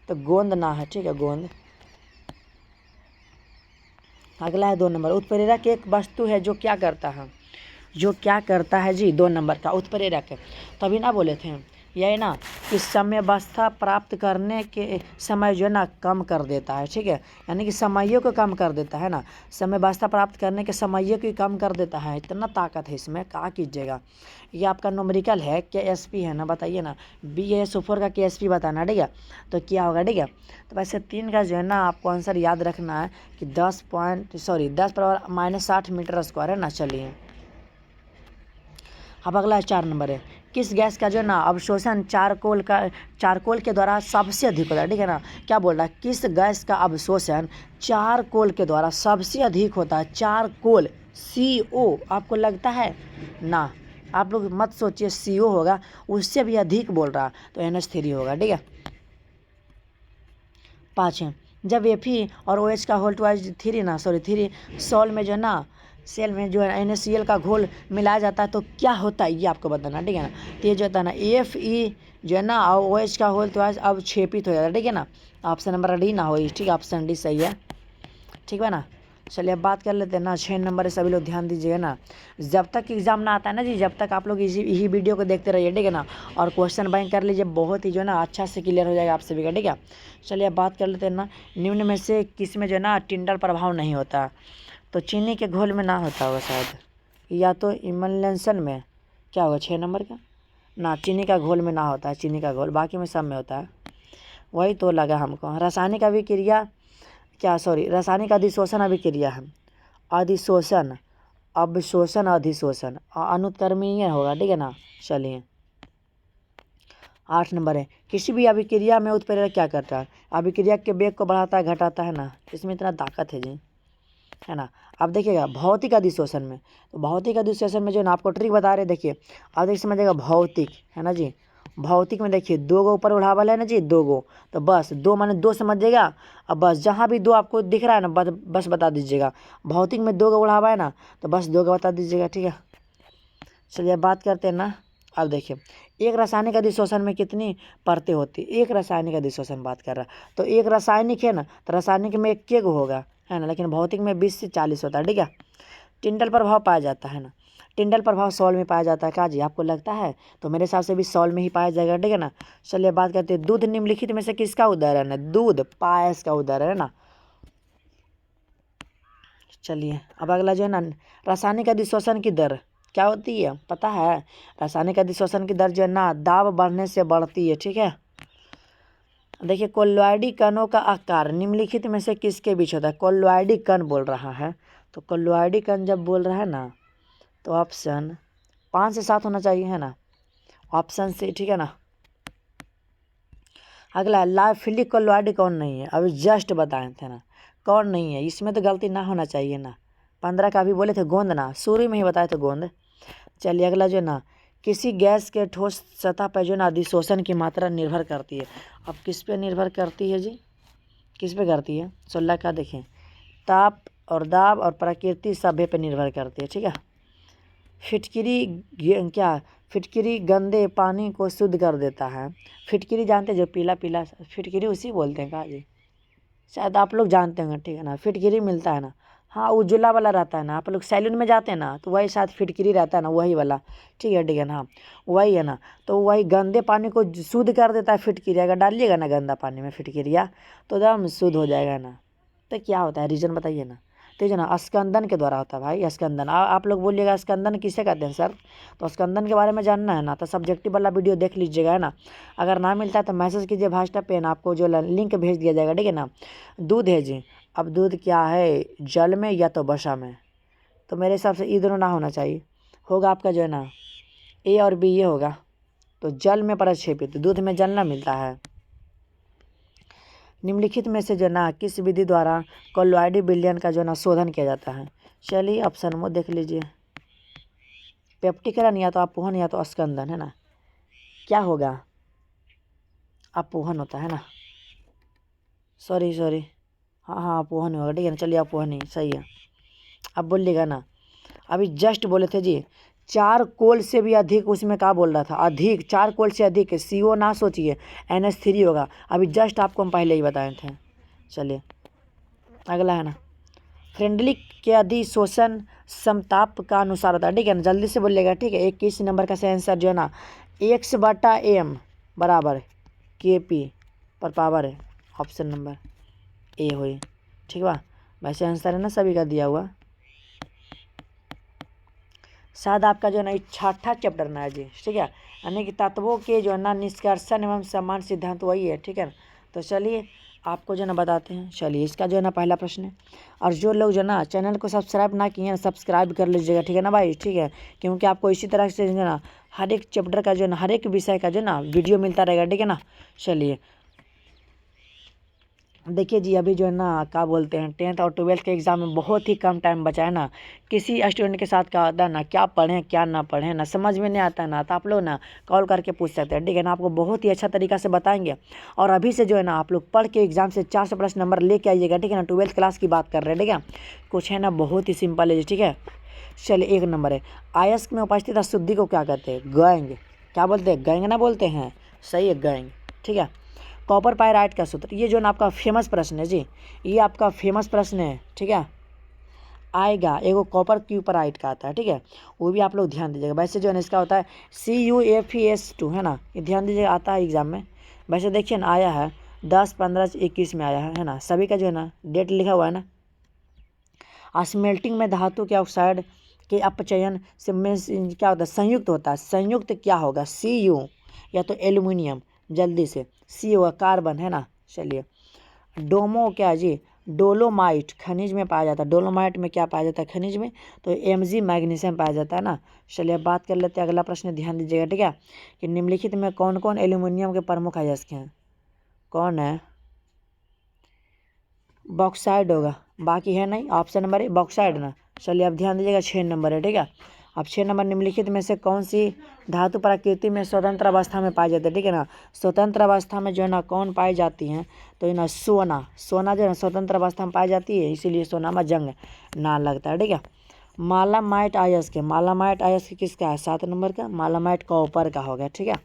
तो गोंद ना है, ठीक है, गोंद। अगला है 2 नंबर, उत्प्रेरक एक वस्तु है जो क्या करता है, जो क्या करता है जी, 2 नंबर का उत्प्रेरक। तभी ना बोले थे यही ना कि साम्यावस्था प्राप्त करने के समय जो है ना कम कर देता है, ठीक है, यानी कि समयों को कम कर देता है ना, साम्यावस्था प्राप्त करने के समयों को कम कर देता है, इतना ताकत है इसमें, क्या कीजिएगा। ये आपका न्यूमेरिकल है, KSP है ना, बताइए ना, BASO4 का KSP बताना, ठीक है। तो क्या होगा, ठीक है। तो वैसे 3 का जो है ना आपको आंसर याद रखना है कि 10 × -8 मीटर स्क्वायर है ना। चलिए अब अगला 4 नंबर है, किस गैस का जो है ना अवशोषण चारकोल के द्वारा सबसे अधिक होता है, ठीक है ना। क्या बोल रहा है, किस गैस का अवशोषण चारकोल के द्वारा सबसे अधिक होता है, चारकोल CO, आपको लगता है ना, आप लोग मत सोचिए CO होगा, उससे भी अधिक बोल रहा, तो NH3 होगा, ठीक है। 5 है, जब Fe और OH का होल ट्वाइस 3 ना सॉरी 3 सॉल में जो है ना सेल में जो है NaCl का घोल मिलाया जाता है तो क्या होता है ये आपको बताना, ठीक है ना। तो ये जो होता है ना Fe जो है ना और OH का होल ट्वाइस अब क्षेपित हो जाता है, ठीक है ना। ऑप्शन नंबर डी ना हो, ठीक है, ऑप्शन डी सही है, ठीक है ना। चलिए अब बात कर लेते हैं ना 6 नंबर है, सभी लोग ध्यान दीजिएगा ना। जब तक एग्जाम ना आता है ना जी, जब तक आप लोग इसी यही वीडियो को देखते रहिए, ठीक है ना। और क्वेश्चन बैंक कर लीजिए, बहुत ही जो है ना अच्छा से क्लियर हो जाएगा आप सभी का, ठीक है। चलिए अब बात कर लेते हैं ना, निम्न में से किस में जो है ना टिंडल प्रभाव नहीं होता। तो चीनी के घोल में ना होता होगा शायद, या तो इमल्शन में, क्या होगा 6 नंबर का ना, चीनी का घोल में ना होता है, चीनी का घोल बाकी में सब में होता है, वही तो लगा हमको। रासायनिक अभिक्रिया क्या सॉरी रासायनिक अधिशोषण अभिक्रिया है, अधिशोषण अवशोषण अधिशोषण अनुत्क्रमणीय होगा, ठीक है ना। चलिए 8 नंबर है, किसी भी अभिक्रिया में उत्प्रेरक क्या करता है, अभिक्रिया के वेग को बढ़ाता है घटाता है ना, इसमें इतना ताकत है जी, है ना। अब देखिएगा भौतिक अधिशोषण में, तो भौतिक अधिशोषण में जो है ना आपको ट्रिक बता रहे, देखिए अब देख समझिएगा भौतिक है ना जी। भौतिक में देखिए 2 गो ऊपर उड़ावल है ना जी, 2 गो, तो बस 2 माने 2 समझिएगा। अब बस जहाँ भी 2 आपको दिख रहा है ना बस बता दीजिएगा, भौतिक में 2 गो उड़ावा है ना तो बस 2 गो बता दीजिएगा, ठीक है। चलिए बात करते हैं ना, अब देखिए एक रासायनिक अधिशोषण में कितनी परतें होती, एक रासायनिक अधिशोषण बात कर रहा है, तो एक रासायनिक है ना, तो रासायनिक में 1 गो होगा, है ना, लेकिन भौतिक में 20 से 40 होता है, ठीक है। टिंडल प्रभाव पाया जाता है ना, टिंडल प्रभाव सॉल में पाया जाता है, क्या जी आपको लगता है, तो मेरे हिसाब से भी सॉल में ही पाया जाएगा, ठीक है ना। चलिए बात करते हैं, दूध निम्नलिखित में से किसका उदाहरण है, दूध पायस का उदाहरण है ना। चलिए अब अगला जो है ना, रासायनिक अधिशोषण की दर क्या होती है पता है, रासायनिक अधिशोषण की दर जो है ना दाब बढ़ने से बढ़ती है, ठीक है। देखिए कोल्लॉइडी कणों का आकार निम्नलिखित में से किसके बीच होता है, कोल्लॉइडी कण बोल रहा है, तो कोल्लॉइडी कण जब बोल रहा है ना तो ऑप्शन 5 से 7 होना चाहिए, है ना, ऑप्शन सी, ठीक है ना। अगला लाइफिलिक कोल्लॉइडी कौन नहीं है, अभी जस्ट बताए थे ना, कौन नहीं है, इसमें तो गलती ना होना चाहिए ना। 15 का अभी बोले थे गोंद ना, शुरू में ही बताए थे गोंद। चलिए अगला जो है ना, किसी गैस के ठोस सतह पर जो है ना अधिशोषण की मात्रा निर्भर करती है। अब किस पे निर्भर करती है जी, किस पे करती है, 16 का देखें, ताप और दाब और प्रकृति सभ्य पे निर्भर करती है, ठीक है। फिटकिरी गंदे पानी को शुद्ध कर देता है। फिटकिरी जानते हैं, जो पीला पीला फिटकिरी उसी बोलते हैं, कहा जी शायद आप लोग जानते होंगे, ठीक है ना। फिटकिरी मिलता है ना, हाँ उज्ज्वला वाला रहता है ना, आप लोग सैलून में जाते हैं ना तो वही शायद फिटकिरी रहता है ना, वही वाला, ठीक है ना, वही है ना। तो वही गंदे पानी को शुद्ध कर देता है फिटकिरी, अगर डालिएगा ना गंदा पानी में फिटकिरिया तो एकदम शुद्ध हो जाएगा ना। तो क्या होता है रीज़न बताइए ना, तो जो ना स्कंदन के द्वारा होता है भाई, स्कंदन। आप लोग बोलिएगा स्कंदन किसे कहते हैं सर, तो स्कंदन के बारे में जानना है ना तो सब्जेक्टिव वाला वीडियो देख लीजिएगा, है ना। अगर ना मिलता है तो मैसेज कीजिए भास्टा पे ना, आपको जो लिंक भेज दिया जाएगा, ठीक है ना। दूध है जी, अब दूध क्या है, जल में या तो वसा में, तो मेरे हिसाब से ये दोनों ना होना चाहिए, होगा आपका जो है ना ए और बी, ये होगा। तो जल में प्रक्षेपित, दूध में जल ना मिलता है। निम्नलिखित में से जो ना किस विधि द्वारा कोल्लॉइडी विलयन का जो ना शोधन किया जाता है। चलिए ऑप्शन में देख लीजिए, पेप्टिकरण या तो अपोहन या तो स्कंदन, है ना। क्या होगा, अपोहन होता है ना, सॉरी हाँ अपोहन होगा, ठीक है ना। चलिए अपोहन ही सही है। अब बोलिएगा ना, अभी जस्ट बोले थे जी 4 कोल से भी अधिक, उसमें क्या बोल रहा था, अधिक 4 कोल से अधिक CO ना सोचिए, NH3 होगा, अभी जस्ट आपको हम पहले ही बताए थे। चलिए अगला है ना, फ्रेंडली के अधिशोषण समताप का अनुसार होता है, ठीक है ना, जल्दी से बोलिएगा, ठीक है। 21 नंबर का सही आंसर जो है ना X/M बराबर KP पर पावर है, ऑप्शन नंबर ए हुई, ठीक बा। वैसे आंसर है ना सभी का दिया हुआ, शायद आपका जो है ना 6ठा चैप्टर ना है जी, ठीक है, यानी कि तत्वों के जो है ना निष्कर्षण एवं समान सिद्धांत वही है, ठीक है ना। तो चलिए आपको जो है ना बताते हैं, चलिए इसका जो है ना पहला प्रश्न है, और जो लोग जो है ना चैनल को सब्सक्राइब ना किए हैं सब्सक्राइब कर लीजिएगा, ठीक है ना भाई, ठीक है, क्योंकि आपको इसी तरह से जो है ना हर एक चैप्टर का जो है ना हर एक विषय का जो है ना वीडियो मिलता रहेगा, ठीक है ना। चलिए देखिए जी, अभी जो है ना क्या बोलते हैं 10th और 12th के एग्ज़ाम में बहुत ही कम टाइम बचा है ना। किसी स्टूडेंट के साथ क्या होता है ना, क्या पढ़ें क्या ना पढ़ें ना, समझ में नहीं आता है ना, तो आप लोग ना कॉल करके पूछ सकते हैं, ठीक है ना। आपको बहुत ही अच्छा तरीका से बताएंगे। और अभी से जो है ना आप लोग पढ़ के एग्ज़ाम से 400 प्लस नंबर लेके आइएगा, ठीक है ना। 12th क्लास की बात कर रहे हैं, ठीक है। कुछ है ना बहुत ही सिंपल है जी, ठीक है। चलिए, एक नंबर है, अयस्क में उपस्थित अशुद्धि को क्या कहते हैं? गैंग। क्या बोलते हैं? गैंग ना बोलते हैं, सही है, गैंग, ठीक है। कॉपर पाइराइट का सूत्र, ये जो है ना आपका फेमस प्रश्न है जी, ये आपका फेमस प्रश्न है, ठीक है। आएगा एगो कॉपर क्यूपराइट का आता है, ठीक है, वो भी आप लोग ध्यान दीजिएगा। वैसे जो है ना इसका होता है CuFeS2, है ना, ये ध्यान दीजिएगा, आता है एग्जाम में। वैसे देखिए ना, आया है 10, 15, 21 में आया है ना, सभी का जो है ना डेट लिखा हुआ है ना। स्मेल्टिंग में धातु के ऑक्साइड के अपचयन से में क्या होता है? संयुक्त होता है। संयुक्त क्या होगा? Cu, या तो एल्युमिनियम, जल्दी से C होगा, कार्बन, है ना। चलिए, डोमो क्या है जी? डोलोमाइट खनिज में पाया जाता है। डोलोमाइट में क्या पाया जाता है? खनिज में। तो Mg मैग्नीशियम पाया जाता है ना। चलिए, अब बात कर लेते हैं अगला प्रश्न, ध्यान दीजिएगा, ठीक है, कि निम्नलिखित में कौन कौन एल्युमिनियम के प्रमुख अयस्क हैं? कौन है? बॉक्साइड होगा, बाकी है नहीं। ऑप्शन नंबर ए बॉक्साइड ना। चलिए, अब ध्यान दीजिएगा, 6 नंबर है, ठीक है। अब 6 नंबर, निम्नलिखित में से कौन सी धातु प्रकृति में स्वतंत्र अवस्था में पाई जाती है? ठीक है ना। स्वतंत्र अवस्था में जो है ना कौन पाई जाती हैं? तो ये ना सोना। सोना जो है ना स्वतंत्र अवस्था में पाई जाती है, इसीलिए सोना में जंग ना लगता है, ठीक है। मालामाइट अयस्क है। मालामाइट अयस्क किसका है? 7 नंबर का। मालामाइट कॉपर का हो गया, ठीक है।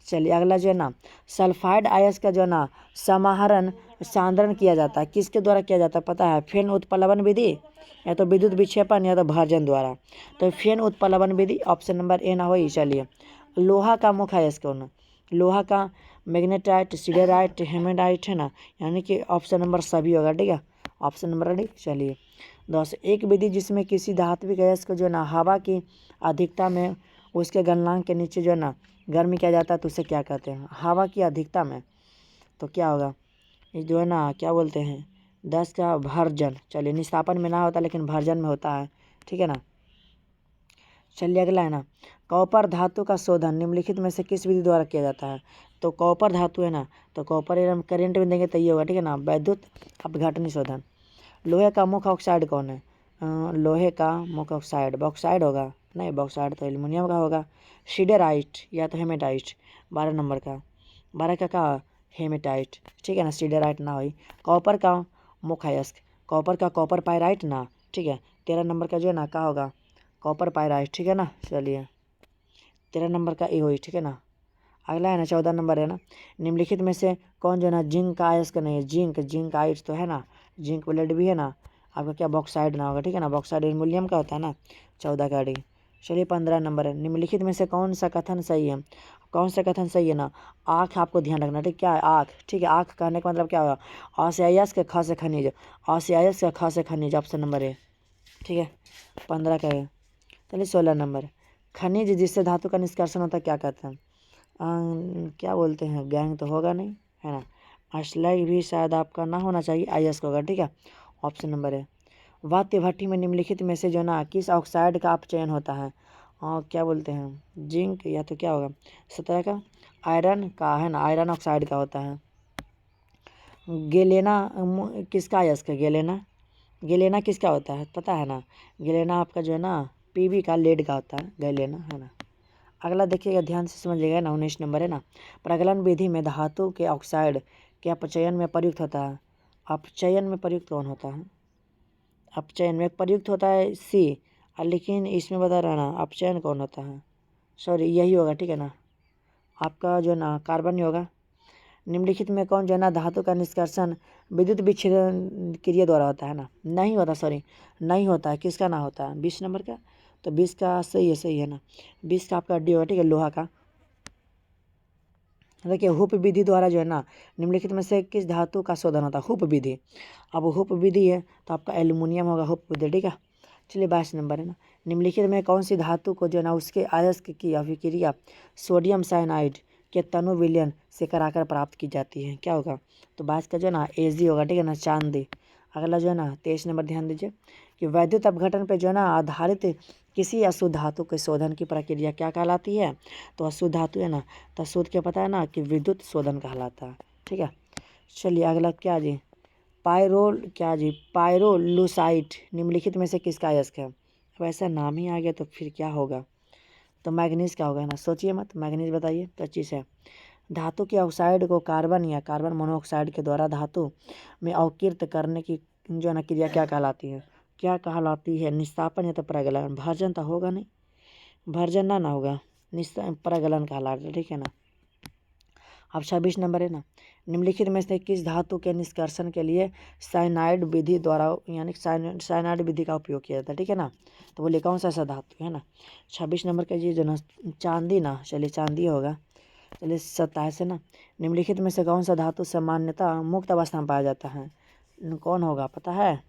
चलिए, अगला जो है ना सल्फाइड अयस्क का जो है ना समाहरण सांद्रण किया जाता है, किसके द्वारा किया जाता है पता है? फेन उत्प्लवन विधि, या तो विद्युत विक्षेपण, या तो भर्जन द्वारा। तो फेन उत्प्लवन विधि, ऑप्शन नंबर ए ना हो। चलिए, लोहा का मुख्य अयस्क कौन है? लोहा का मैग्नेटाइट, सिडेराइट, हेमेडाइट, है ना, यानी कि ऑप्शन नंबर सभी होगा, ठीक है। Option number D. चलिए, 10, एक विधि जिसमें किसी धात्विक अयस्क को जो है ना हवा की अधिकता में उसके गलनांक के नीचे जो है ना गर्मी किया जाता है, तो उसे क्या कहते हैं? हवा की अधिकता में। तो क्या होगा? ये जो है ना क्या बोलते हैं? 10 का भर्जन। चलिए, निस्तापन में ना होता लेकिन भर्जन में होता है, ठीक है ना। चलिए, अगला है ना, कॉपर धातु का शोधन निम्नलिखित में से किस विधि द्वारा किया जाता है? तो कॉपर धातु है ना, तो कॉपर एवं करेंट में देंगे तो ये होगा, ठीक है ना, वैद्युत अपघटन शोधन। लोहे का मुख्य ऑक्साइड कौन है? लोहे का मुख्य ऑक्साइड बॉक्साइड होगा, नहीं, बॉक्साइड तो एल्युमिनियम का होगा। सिडेराइट या तो हेमेटाइट, 12 नंबर का। 12 का हेमेटाइट, ठीक है ना, सिडेराइट ना हो। कॉपर का मुख्य अयस्क, कॉपर का कॉपर पाइराइट ना, ठीक है। 13 नंबर का जो है ना क्या होगा? कॉपर पाइराइट, ठीक है ना। चलिए, 13 नंबर का ए हुई, ठीक है ना। अगला है ना 14 नंबर है ना, निम्नलिखित में से कौन जो है ना जिंक का अयस्क नहीं है? जिंक, जिंक आइट तो है ना, जिंक ब्लेड भी है ना, आपका क्या बॉक्साइड ना होगा, ठीक है ना। बॉक्साइड एल्युमिनियम का होता है ना, 14 का डी। चलिए, 15 नंबर है, निम्नलिखित में से कौन सा कथन सही है? कौन सा कथन सही है ना? आँख, आपको ध्यान रखना, ठीक, क्या है? आँख, ठीक है। आँख कहने का मतलब क्या होगा? अ से अयस्क, ख से खनिज, अ से अयस्क, ख से खनिज, ऑप्शन नंबर है, ठीक है। 15 का है। चलिए, 16 नंबर, खनिज जिससे धातु का निष्कर्षण होता है क्या कहते हैं? क्या बोलते हैं? गैंग तो होगा नहीं, है ना। स्लैग भी शायद आपका ना होना चाहिए, अयस्क होगा, ठीक है। ऑप्शन नंबर है। वात्य भट्टी में निम्नलिखित में से जो ना किस ऑक्साइड का अपचयन होता है? और क्या बोलते हैं? जिंक, या तो क्या होगा? 17 का आयरन का, है ना, आयरन ऑक्साइड का होता है। गेलेना किसका अयस्क है? गेलेना, गेलेना किसका होता है पता है ना? गेलेना आपका जो है ना पीबी का, लेड का होता है गेलेना, है ना। अगला देखिएगा, ध्यान से समझिएगा ना, 19 नंबर है ना, प्रगलन विधि में धातु के ऑक्साइड के अपचयन में प्रयुक्त होता है। अपचयन में प्रयुक्त कौन होता है? अपचयन में प्रयुक्त होता है सी, लेकिन इसमें बता रहा ना अपचयन कौन होता है? सॉरी, यही होगा, ठीक है ना, आपका जो ना कार्बन ही होगा। निम्नलिखित में कौन जो है ना धातु का निष्कर्षण विद्युत विच्छेदन क्रिया द्वारा होता है? ना, नहीं होता, सॉरी, नहीं होता है। किसका ना होता है? 20 नंबर का। तो 20 का सही है, सही है ना। 20 का आपका डी होगा, ठीक है, लोहा का। देखिए, हुप विधि द्वारा जो है ना निम्नलिखित में से किस धातु का शोधन होता है? हुप विधि। अब हुप विधि है तो आपका एल्युमिनियम होगा, हुप विधि, ठीक है। चलिए, 22 नंबर है ना, निम्नलिखित में कौन सी धातु को जो है ना उसके अयस्क की अभिक्रिया सोडियम साइनाइड के तनु विलयन से कराकर प्राप्त की जाती है? क्या होगा? तो 22 का जो है ना एजी होगा, ठीक है ना, चांदी। अगला जो है ना 23 नंबर, ध्यान दीजिए कि वैद्युत अपघटन पर जो है ना आधारित किसी अशुद्ध धातु के शोधन की प्रक्रिया क्या कहलाती है? तो अशुद्ध धातु है ना, तो अशुद्ध क्या पता है ना कि विद्युत शोधन कहलाता है, ठीक है। चलिए, अगला क्या जी? पायरोलुसाइट निम्नलिखित में से किसका अयस्क है? अब ऐसा नाम ही आ गया तो फिर क्या होगा? तो मैग्नीज का होगा ना, सोचिए मत, मैग्नीज बताइए। 25 है। धातु के ऑक्साइड को कार्बन या कार्बन मोनोऑक्साइड के द्वारा धातु में अवकृत करने की जो है ना क्रिया क्या कहलाती है? क्या कहलाती है? निस्तापन या तो परागलन? भर्जन तो होगा नहीं, भर्जन ना होगा, परागलन कहलाता है, ठीक है ना। अब 26 नंबर है ना, निम्नलिखित में से किस धातु के निष्कर्षण के लिए साइनाइड विधि द्वारा यानी साइनाइड विधि का उपयोग किया जाता है, ठीक है ना। तो बोले कौन सा ऐसा धातु है ना। 26 नंबर का ये जो ना चांदी ना, चलिए चांदी होगा। चलिए 27 है ना, निम्नलिखित में से कौन सा धातु सामान्यतः मुक्त अवस्था में पाया जाता है? कौन होगा पता है?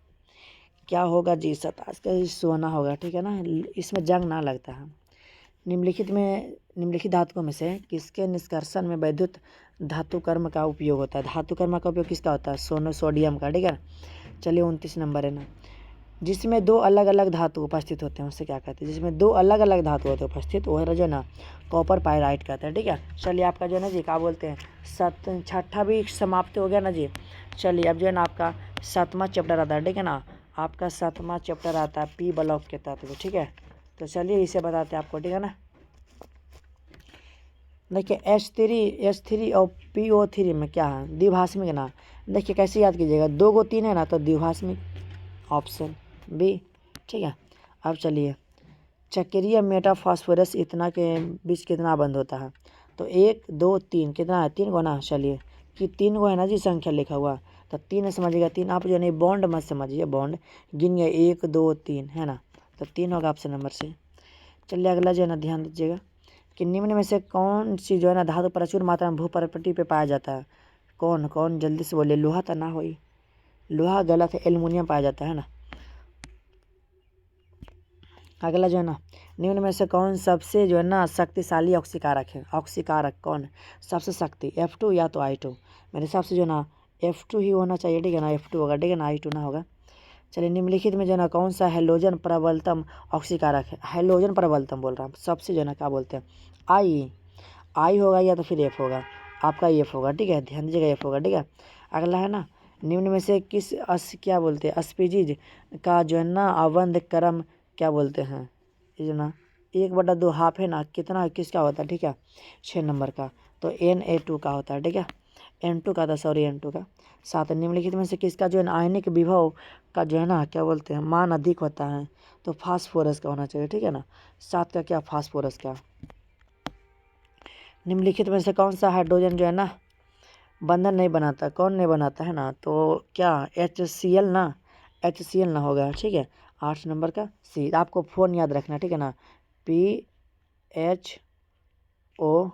क्या होगा जी? 27 का सोना होगा, ठीक है ना, इसमें जंग ना लगता है। निम्नलिखित धातुओं में से किसके निष्कर्षण में वैद्युत धातु कर्म का उपयोग होता है? धातु कर्म का उपयोग किसका होता है? सोडियम का, ठीक है। चलिए 29 नंबर है ना, जिसमें दो अलग अलग धातु उपस्थित होते हैं उसे क्या कहते हैं? जिसमें दो अलग अलग धातु होते हैं उपस्थित, वो है जो ना कॉपर पायराइट कहते हैं, ठीक है। चलिए आपका जो है ना जी क्या बोलते हैं, छठा भी समाप्त हो गया ना जी। चलिए अब जो है ना आपका 7वां चैप्टर आता है, ठीक है ना। आपका 7वां चैप्टर आता है पी ब्लॉक के तत्व, ठीक है। तो चलिए इसे बताते हैं आपको, ठीक है ना। देखिए H3 और PO3 में क्या है? द्विभाषमिक ना। देखिए कैसे याद कीजिएगा, 2 को 3 है ना तो द्विभाषमिक, ऑप्शन बी, ठीक है। अब चलिए चक्रीय मेटाफॉस्फोरस इतना के बीच कितना बंद होता है? तो 1 2 3 कितना है? 3 को ना। चलिए कि 3 को है ना जी संख्या लिखा हुआ, तो 3 समझिएगा 3। आप जो है बॉन्ड मत समझिए, बॉन्ड गिन गए 1 2 3 है ना, तो 3 होगा ऑप्शन नंबर से। चलिए अगला जो है ना ध्यान दीजिएगा कि निम्न में से कौन सी जो है ना धातु प्रचुर मात्रा में भूपटल पे पाया जाता है? कौन कौन जल्दी से बोले। लोहा तो ना होई, लोहा गलत है, एल्युमिनियम पाया जाता है ना। अगला जो है ना, निम्न में से कौन सबसे जो है ना शक्तिशाली ऑक्सीकारक है? ऑक्सीकारक कौन सबसे शक्ति? F2 या तो I2? मेरे हिसाब से जो ना F2 ही होना चाहिए, ठीक है ना, F2 होगा, ठीक है ना, I2 ना होगा। चलिए निम्नलिखित में जो ना कौन सा हैलोजन प्रबलतम ऑक्सीकारक है? हैलोजन प्रबलतम बोल रहा हूँ, सबसे जो ना क्या बोलते हैं? आई होगा या तो फिर एफ होगा, आपका एफ होगा, ठीक है, ध्यान दीजिएगा एफ होगा, ठीक है। अगला है ना, निम्न में से किस क्या बोलते हैं स्पीजीज का जो है ना अवंध क्रम क्या बोलते हैं? ये जो ना 1/2 हाफ है ना, कितना किसका होता है? ठीक है 6 नंबर का, तो Na2 का होता है, ठीक है, N2 का था, सॉरी N2 का। 7 निम्नलिखित में से किसका जो है ना आयनिक विभव का जो है ना क्या बोलते हैं मान अधिक होता है? तो फास्फोरस का होना चाहिए, ठीक है ना। 7 का क्या? फास्फोरस का। निम्नलिखित में से कौन सा हाइड्रोजन जो है ना बंधन नहीं बनाता? कौन नहीं बनाता है ना? तो क्या HCl ना, HCl ना होगा, ठीक है। 8 नंबर का सी। आपको फ़ोन याद रखना, ठीक है ना, PHON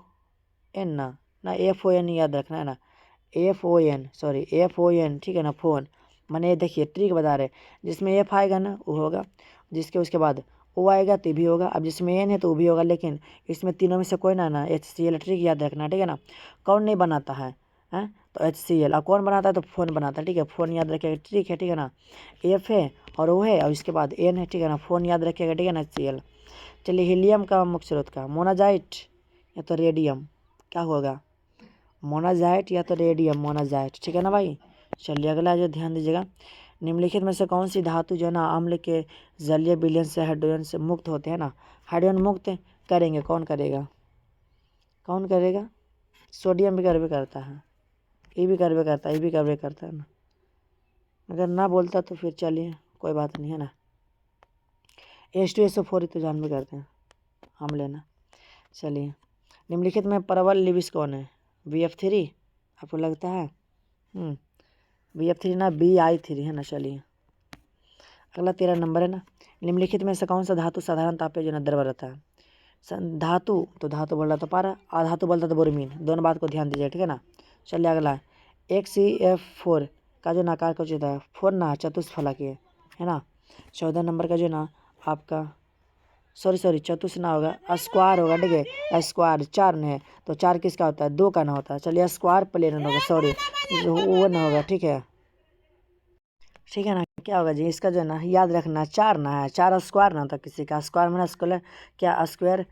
ना FON याद रखना है ना, FON, सॉरी FON, ठीक है ना, फ़ोन। मैंने देखिए ट्रिक बता रहे, जिसमें F आएगा ना वो होगा, जिसके उसके बाद O आएगा तो भी होगा, अब जिसमें N है तो वो भी होगा, लेकिन इसमें तीनों में से कोई ना HCl। ट्रिक याद रखना, ठीक है ना। कौन नहीं बनाता है? हैं तो HCl। और कौन बनाता है? तो फ़ोन बनाता है, ठीक है, फ़ोन याद रखिएगा, ट्रिक है, ठीक है ना। F है और O है और इसके बाद N है, ठीक है ना, फ़ोन याद रखिएगा, ठीक है ना, HCl। चलिए हीलियम का मुख्य स्रोत का मोनाजाइट या तो रेडियम, क्या होगा? मोनाजाइट या तो रेडियम मोनाजाइट, ठीक है ना भाई। चलिए अगला जो ध्यान दीजिएगा, निम्नलिखित में से कौन सी धातु जो है ना अम्ल के जलीय विलयन से हाइड्रोजन से मुक्त होते हैं ना? हाइड्रोजन मुक्त करेंगे, कौन करेगा? कौन करेगा? सोडियम भी करवे करता है, ये भी करवे करता है, ये भी करवे करता है ना। अगर ना बोलता तो फिर चलिए कोई बात नहीं है ना। H2SO4 तो जान भी करते हैं हम लेना। चलिए निम्नलिखित में प्रबल लिविस कौन है? BF3 आपको लगता है? BF3 ना BI3 है ना। चलिए अगला 13 नंबर है ना, निम्नलिखित में से कौन सा धातु साधारण ताप पे जो ना द्रव रहता है? धातु तो धातु बोल रहा तो पारा, अधातु बोलता तो बोरोमीन, दोनों बात को ध्यान दीजिए, ठीक है ना। चलिए अगला XeF4 का जो नाकार का होता है 4 ना चतुष्फलकीय है ना। 14 नंबर का जो ना आपका सॉरी चतुष ना होगा, स्क्वायर होगा, ठीक है, स्क्वायर 4 ने है तो 4 किसका होता है? 2 का ना होता है। चलिए स्क्वायर प्लेन होगा, सॉरी वो ना होगा, ठीक है, ठीक है ना। क्या होगा जी? इसका जो है ना याद रखना 4 ना है, 4 स्क्वायर ना होता किसी का, स्क्वायर माइनस स्क्वायर क्या? स्क्वायर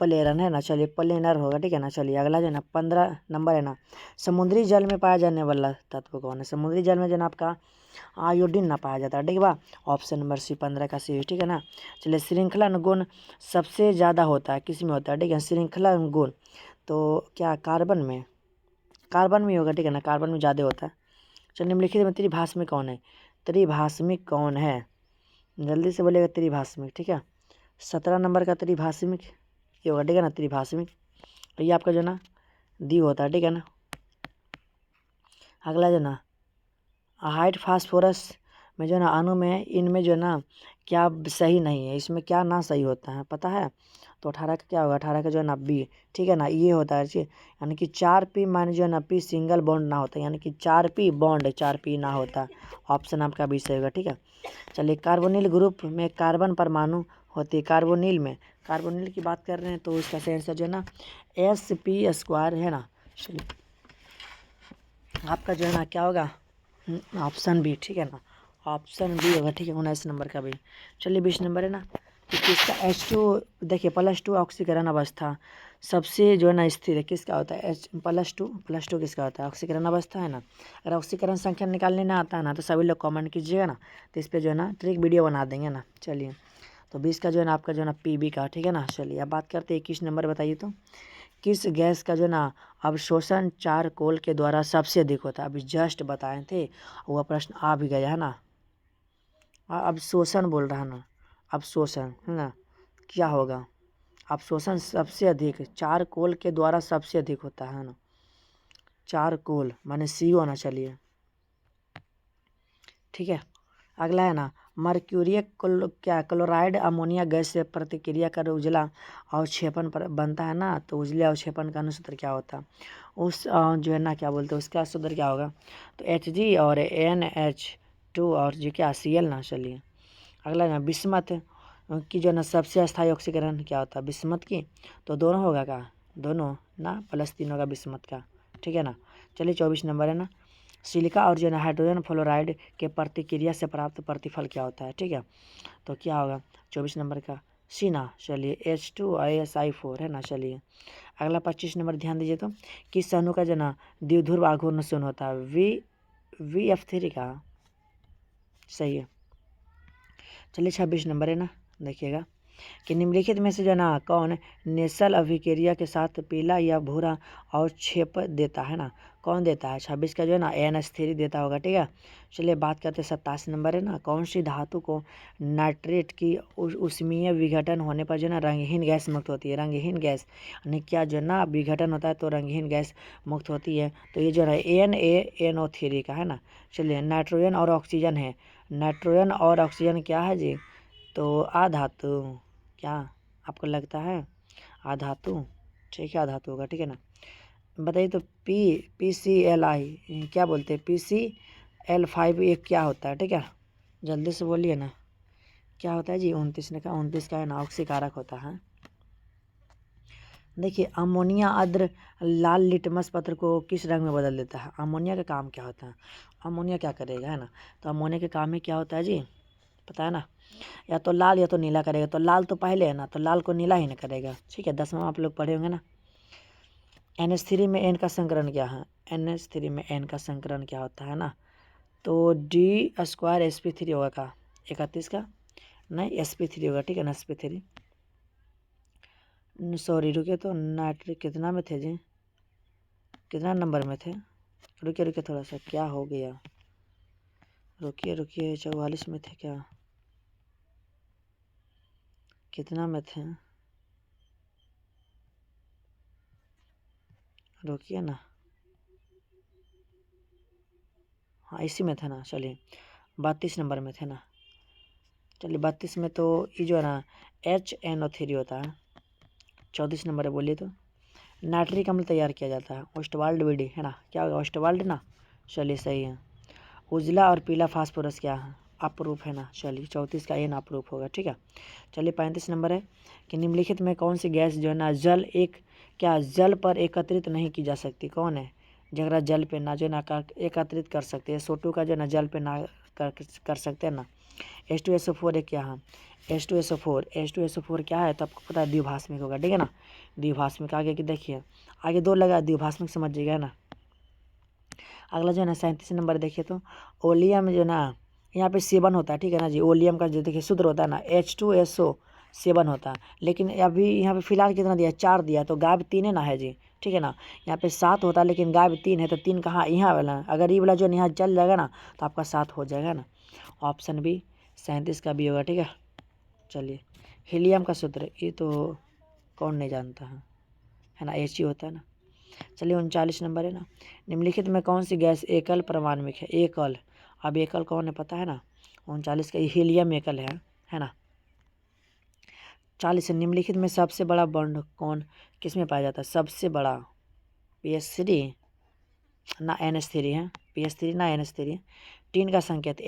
प्लेरन है ना, चलिए प्लेनर होगा, ठीक है ना। चलिए अगला जो है ना 15 नंबर है ना, समुद्री जल में पाया जाने वाला तत्व कौन है? समुद्री जल में जो है ना आपका आयोडीन ना पाया जाता है, ठीक है बा। ऑप्शन नंबर सी 15 का सी, ठीक है ना। चलिए श्रृंखला गुण सबसे ज़्यादा होता है किस में होता है, ठीक है, श्रृंखला गुण तो क्या कार्बन में, कार्बन में होगा, ठीक है ना, कार्बन में ज़्यादा होता है। चलिए निम्नलिखित में त्रिभाषमिक कौन है? त्रिभाषमिक कौन है? जल्दी से बोलिएगा त्रिभाषमिक, ठीक है। 17 नंबर का त्रिभाषमिक ये होगा, ठीक है ना, त्रिभाषमिक। तो ये आपका जो है ना दी होता है, ठीक है ना। अगला जो है ना हाइट फास्फोरस में जो है ना अणु में इनमें जो है ना क्या सही नहीं है, इसमें क्या ना सही होता है पता है? तो 18 का क्या होगा? 18 का जो है ना बी, ठीक है ना, ये होता है यानी कि 4p माने जो है ना p सिंगल बॉन्ड ना होता है, यानी कि 4p बॉन्ड 4p ना होता। ऑप्शन आपका बी सही होगा, ठीक है। चलिए कार्बोनिल ग्रुप में कार्बन परमाणु होती है, कार्बोनिल में, कार्बोनिल की बात कर रहे हैं तो इसका सही आंसर जो है ना sp² है ना। चलिए आपका जो है ना क्या होगा? ऑप्शन बी, ठीक है ना, ऑप्शन बी होगा, ठीक है, 19 नंबर का भी। चलिए 20 नंबर है ना कि किसका H2, देखिए +2 ऑक्सीकरण अवस्था सबसे जो है ना स्थिर है, किसका होता है? +2 किसका होता है? ऑक्सीकरण अवस्था है ना। अगर ऑक्सीकरण संख्या निकालने ना आता है ना तो सभी लोग कमेंट कीजिएगा ना, तो इस पर जो है ना ट्रिक वीडियो बना देंगे ना। चलिए तो 20 का जो है ना आपका जो है ना PB का, ठीक है ना। चलिए अब बात करते हैं 21 नंबर, बताइए तो किस गैस का जो है ना अवशोषण चारकोल के द्वारा सबसे अधिक होता है? अभी जस्ट बताए थे, वह प्रश्न आ भी गया है ना। अवशोषण बोल रहा है ना, अवशोषण है ना, क्या होगा? अवशोषण सबसे अधिक चारकोल के द्वारा सबसे अधिक होता है ना, चारकोल माने CO ना। चलिए ठीक है। अगला है ना मर्क्यूरी क्या क्लोराइड अमोनिया गैस से प्रतिक्रिया कर उजला अवक्षेपण पर बनता है ना, तो उजले अवक्षेपण का अनुसूत्र क्या होता है? उस जो है ना क्या बोलते हैं उसका सूत्र क्या होगा? तो Hg और NH2 और जी क्या Cl ना। चलिए अगला ना बिस्मथ की जो है ना सबसे अस्थायी ऑक्सीकरण क्या होता है? बिस्मथ की, तो दोनों होगा का, दोनों ना +3 होगा बिस्मथ का, ठीक है ना। चलिए 24 नंबर है ना सिलिका और जो है ना हाइड्रोजन फ्लोराइड के प्रतिक्रिया से प्राप्त प्रतिफल क्या होता है? ठीक है, तो क्या होगा 24 नंबर का सी ना। चलिए H2SI4 है ना। चलिए अगला 25 नंबर ध्यान दीजिए तो किस अणु का जो ना द्विध्रुव आघूर्ण शून्य होता है? VF3 का सही है। चलिए 26 नंबर है ना, देखिएगा कि निम्नलिखित में से जो है ना कौन नेसल अभिक्रिया के साथ पीला या भूरा अवक्षेप देता है ना? कौन देता है? 26 का जो है ना NH3 देता होगा, ठीक है। चलिए बात करते हैं 27 नंबर है ना कौन सी धातु को नाइट्रेट की ऊष्मीय विघटन होने पर जो है ना रंगहीन गैस मुक्त होती है? रंगहीन गैस यानी क्या जो है ना विघटन होता है तो रंगहीन गैस मुक्त होती है, तो ये जो है NaNO3 का है ना। चलिए नाइट्रोजन और ऑक्सीजन है, नाइट्रोजन और ऑक्सीजन क्या है जी? तो आधातु, क्या आपको लगता है? आधातु, ठीक है आधातु होगा, ठीक है ना। बताइए तो PCLI क्या बोलते हैं? PCL5 ये क्या होता है? ठीक है जल्दी से बोलिए ना, क्या होता है जी? 29 का है ना ऑक्सीकारक होता है। देखिए अमोनिया अद्र लाल लिटमस पत्र को किस रंग में बदल देता है? अमोनिया का काम क्या होता है? अमोनिया क्या करेगा है ना, तो अमोनिया के काम में क्या होता है जी पता है ना? या तो लाल या तो नीला करेगा, तो लाल तो पहले है ना, तो लाल को नीला ही ना करेगा, ठीक है। 10वां आप लोग पढ़े होंगे ना। NH3 में N का संकरण क्या है? NH3 में N का संकरण क्या होता है ना, तो D² sp3 होगा का 31 का, नहीं sp3 होगा, ठीक है ना sp3। सॉरी रुकिए तो नाइट्रिक कितना में थे जी, कितना नंबर में थे? रुकिए थोड़ा सा, क्या हो गया, रुकिए 44 में थे क्या? कितना में थे? रुकिए ना, हाँ इसी में थे ना। चलिए 32 नंबर में थे ना। चलिए 32 में तो ये जो है ना HNO3 होता है। 34 नंबर है, बोलिए तो नाइट्रिक अम्ल तैयार किया जाता है ओस्टवाल्ड विडी है ना, क्या होगा? ओस्टवाल्ड ना। चलिए सही है। उजला और पीला फास्फोरस क्या है? अपरूप है ना। चलिए 34 का N अपरूप होगा, ठीक है। चलिए 35 नंबर है कि निम्नलिखित में कौन सी गैस जो है ना जल पर एकत्रित नहीं की जा सकती? कौन है जगरा जल पे ना जो ना एकत्रित कर सकते हैं? SO2 का जो ना जल पे ना कर सकते हैं ना, H2SO4 है क्या है, H2SO4 क्या है, तो आपको पता है द्विभाषमिक होगा, ठीक है ना। द्विभाषमिक आगे की देखिए, आगे 2 लगा द्विभाषमिक समझिएगा ना। अगला जो है ना 37 नंबर देखिए, तो ओलियम जो ना यहाँ पे 7 होता है, ठीक है ना जी। ओलियम का जो देखिए सूत्र होता है ना H2SO7 होता है, लेकिन अभी यहाँ पे फिलहाल कितना दिया, 4 दिया, तो गायब 3 है ना है जी, ठीक है ना। यहाँ पे 7 होता है लेकिन गायब 3 है, तो 3 कहाँ, यहाँ वाला है। अगर ये वाला जो यहाँ चल जाएगा ना तो आपका 7 हो जाएगा ना। ऑप्शन बी 37 का भी होगा, ठीक है। चलिए, हीलियम का सूत्र ये तो कौन नहीं जानता है ना, H ही होता है ना। चलिए 39 नंबर है ना, निम्नलिखित में कौन सी गैस एकल परमाणुक है, एकल। अब एकल कौन है पता है ना, 39 का हीलियम एकल है ना। 40 निम्नलिखित में सबसे बड़ा बॉन्ड कौन किस में पाया जाता है, सबसे बड़ा, PS3 ना NH3 है, PS3 ना NH3। टीन का संकेत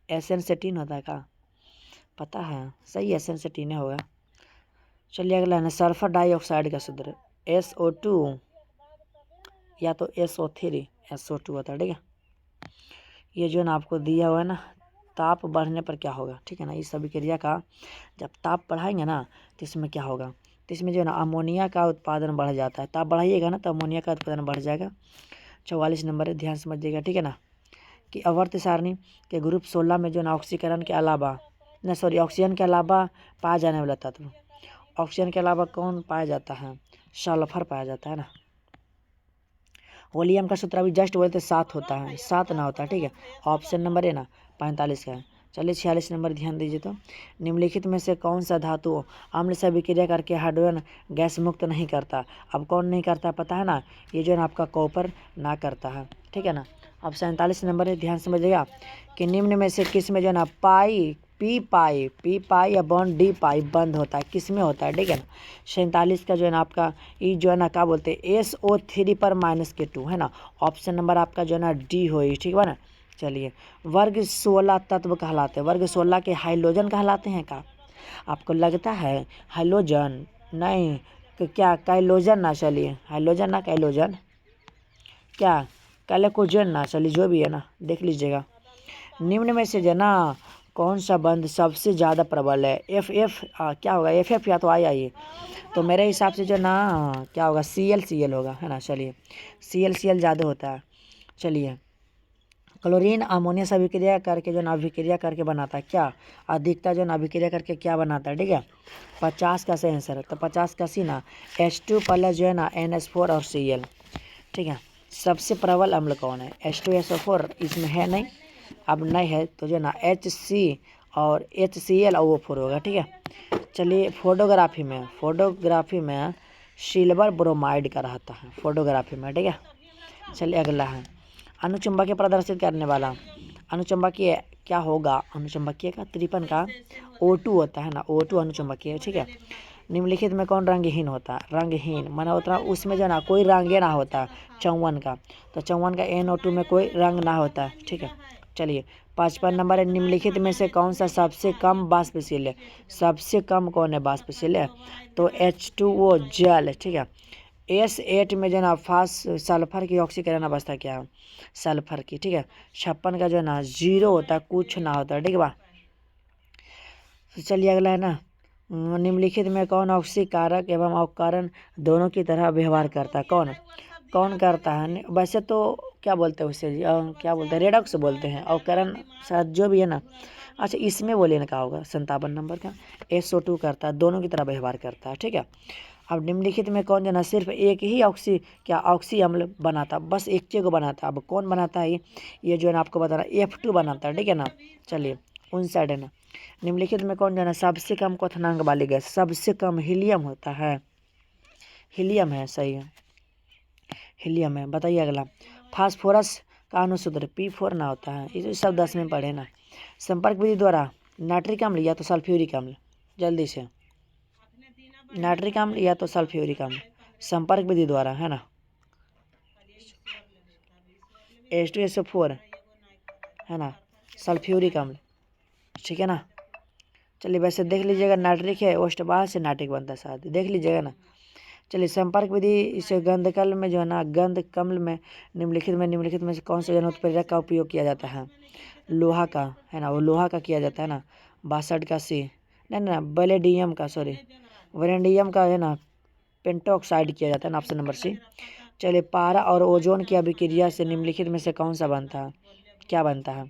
SN से टीन होता है का, पता है, सही SN से टीन होगा। चलिए अगला है ना, सल्फर डाइऑक्साइड का सूत्र SO2 या तो SO2 होता है, ठीक है। ये जो है ना आपको दिया हुआ है ना, ताप बढ़ने पर क्या होगा, ठीक है ना। इस सभी क्रिया का जब ताप बढ़ाएंगे ना तो इसमें क्या होगा, तो इसमें जो है ना अमोनिया का उत्पादन बढ़ जाता है। ताप बढ़ाइएगा ना तो अमोनिया का उत्पादन बढ़ जाएगा। 44 नंबर है, ध्यान समझिएगा, ठीक है ना, कि आवर्त सारणी के ग्रुप 16 में जो ना ऑक्सीकरण के अलावा ऑक्सीजन के अलावा पाया जाने वाला तत्व, ऑक्सीजन के अलावा कौन पाया जाता है, सल्फर पाया जाता है ना। वोलियम का सूत्र अभी जस्ट बोलते 7 होता है, 7 ना होता है, ठीक है। ऑप्शन नंबर है ना 45 का है। चलिए 46 नंबर ध्यान दीजिए, तो निम्नलिखित में से कौन सा धातु अम्ल से अभिक्रिया करके हाइड्रोजन गैस मुक्त नहीं करता। अब कौन नहीं करता पता है ना, ये जो है ना आपका कॉपर ना करता है, ठीक है ना। अब 47 नंबर है, ध्यान समझिएगा, कि निम्न में से किस में जो है ना पी पाई या बॉन्ड डी पाई बंद होता है, किस में होता है, ठीक है ना। 47 का जो है ना आपका ये जो है ना क्या बोलते हैं SO3 पर -K2 है ना। ऑप्शन नंबर आपका जो है ना डी हो, ठीक है ना। चलिए, वर्ग 16 तत्व कहलाते हैं, वर्ग 16 के हाइड्रोजन कहलाते हैं का, आपको लगता है हाइड्रोजन नहीं तो क्या कैलोजन ना, चलिए हाइड्रोजन ना कैलोजन, क्या कैलेकोजन ना, चलिए जो भी है ना देख लीजिएगा। निम्न में से जो ना कौन सा बंध सबसे ज़्यादा प्रबल है, क्या होगा, FF या तो आई तो मेरे हिसाब से जो ना क्या होगा, Cl होगा, है ना। चलिए Cl ज़्यादा होता है। चलिए, क्लोरीन अमोनिया से अभिक्रिया करके जो ना अभिक्रिया करके बनाता है क्या, अधिकता जो ना अभिक्रिया करके क्या बनाता है, ठीक है। 50 का सही आंसर है, तो 50 का सी ना H2 प्लस जो है ना NH4 और Cl, ठीक है। सबसे प्रबल अम्ल कौन है, H2SO4 इसमें है नहीं, अब नहीं है तो जो है ना HC और HCl और O4 होगा, ठीक है। चलिए, फोटोग्राफी में सिल्वर ब्रोमाइड का रहता है, फोटोग्राफी में, ठीक है। चलिए अगला है, अनुचुंबकीय प्रदर्शित करने वाला अनुचुंबकीय क्या होगा, अनुचुंबकीय का 53 का O2 होता है ना, O2 अनुचुंबकीय, ठीक है। निम्नलिखित में कौन रंगहीन होता है, रंगहीन माना होता है उसमें जो ना कोई रंगे ना होता, 54 का, तो 54 का NO2 में कोई रंग ना होता है, ठीक है। चलिए 55 नंबर है, निम्नलिखित में से कौन सा सबसे कम वाष्पशील है, सबसे कम कौन है वाष्पशील है, तो H2O जल, ठीक है। S8 में जो ना सल्फर की ऑक्सीकरण अवस्था क्या है, सल्फर की, ठीक है। 56 का जो है ना 0 होता है, कुछ ना होता है, ठीक है बा। तो चलिए अगला है ना, निम्नलिखित में कौन ऑक्सीकारक एवं अवकरण दोनों की तरह व्यवहार करता है, कौन कौन करता है, वैसे तो क्या बोलते हैं उसे क्या बोलते हैं, रेडॉक्स बोलते हैं, अवकरण शायद जो भी है ना। अच्छा, इसमें बोलिए ना क्या होगा, 57 नंबर का SO2 करता है, दोनों की तरह व्यवहार करता है, ठीक है। अब निम्नलिखित में कौन जो ना सिर्फ एक ही ऑक्सी अम्ल बनाता, बस एक चीज को बनाता, अब कौन बनाता है ये जो है ना आपको बताना, F2 बनाता है, ठीक है ना। चलिए उन साइड है ना, निम्नलिखित में कौन जो है ना सबसे कम क्वथनांक वाली गैस, सबसे कम हीलियम होता है, हीलियम है, सही है, हीलियम है। बताइए अगला, फास्फोरस का अनुसूत्र P4 ना होता है, इसे सब 10 में पढ़े ना। संपर्क विधि द्वारा नाइट्रिक अम्ल या तो सल्फ्यूरिक अम्ल, जल्दी से नाइट्रिक अम्ल या तो सल्फ्यूरिक अम्ल, संपर्क विधि द्वारा, है ना। H2SO4 है ना, सल्फ्यूरिक अम्ल, ठीक है ना। चलिए वैसे देख लीजिएगा, नाइट्रिक है ओस्टबाल से नाइट्रिक बनता है, शायद देख लीजिएगा ना। चलिए संपर्क विधि इस गंधकल में जो है ना गंध कम्ल में निम्नलिखित में से कौन से जन उत्प्रेरक का उपयोग किया जाता है? लोहा का है ना, वो लोहा का किया जाता है ना। 62 का सी, नहीं ना बेलेडियम का, सॉरी वेरेंडियम का है ना पेंटोक्साइड किया जाता है ना, ऑप्शन नंबर सी। चलिए पारा और ओजोन की अभिक्रिया से निम्नलिखित में से कौन सा बनता है, क्या बनता है?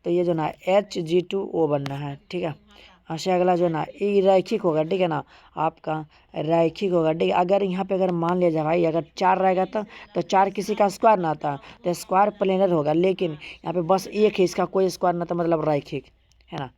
तो ये जो ना Hg2O बनना है, ठीक है। अच्छा अगला जो ना ये रैखिक होगा, ठीक है ना, आपका रैखिक होगा, ठीक है। अगर यहाँ पे अगर मान लिया जाए भाई अगर 4 रहेगा तो 4 किसी का स्क्वायर ना आता तो स्क्वायर प्लेनर होगा, लेकिन यहाँ पे बस एक है, इसका कोई स्क्वायर ना, तो मतलब रैखिक है ना।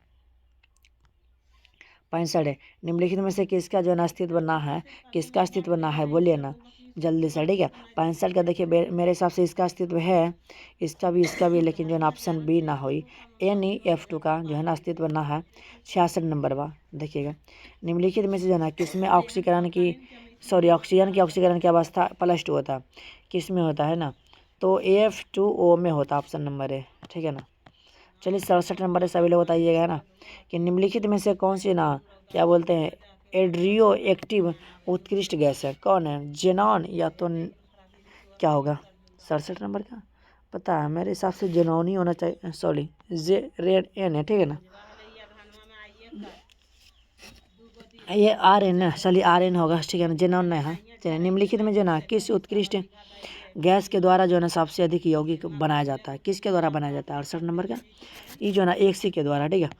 65 है, निम्नलिखित में से किसका जो है ना अस्तित्व ना है, किसका अस्तित्व ना है बोलिए ना जल्दी से, ठीक है। 65 का देखिए मेरे हिसाब से इसका अस्तित्व है, इसका भी, लेकिन जो है ना ऑप्शन बी ना हुई। NeF2 का जो है ना अस्तित्व ना है। 66 नंबर बा देखिएगा, निम्नलिखित में से जो है ना किसमें ऑक्सीकरण की ऑक्सीकरण की अवस्था +2 होता है, किस में होता है ना, तो F2O में होता है, ऑप्शन नंबर है, ठीक है ना। चलिए 67 नंबर है, सभी लोग बताइएगा है ना कि निम्नलिखित में से कौन सी ना क्या बोलते हैं एड्रियो एक्टिव उत्कृष्ट गैस है, कौन है, जेनॉन या तो क्या होगा? 67 नंबर का पता है मेरे हिसाब से जेनॉन ही होना चाहिए, सॉरी जे रेड एन है, ठीक है ना। ये RN है, चलिए RN होगा, ठीक है ना, जेनॉन नहीं है। चलिए निम्नलिखित में जो ना किस उत्कृष्ट गैस के द्वारा जो है ना सबसे अधिक यौगिक बनाया जाता है, किसके द्वारा बनाया जाता है? 68 नंबर का ये जो है ना 1C के द्वारा, ठीक है।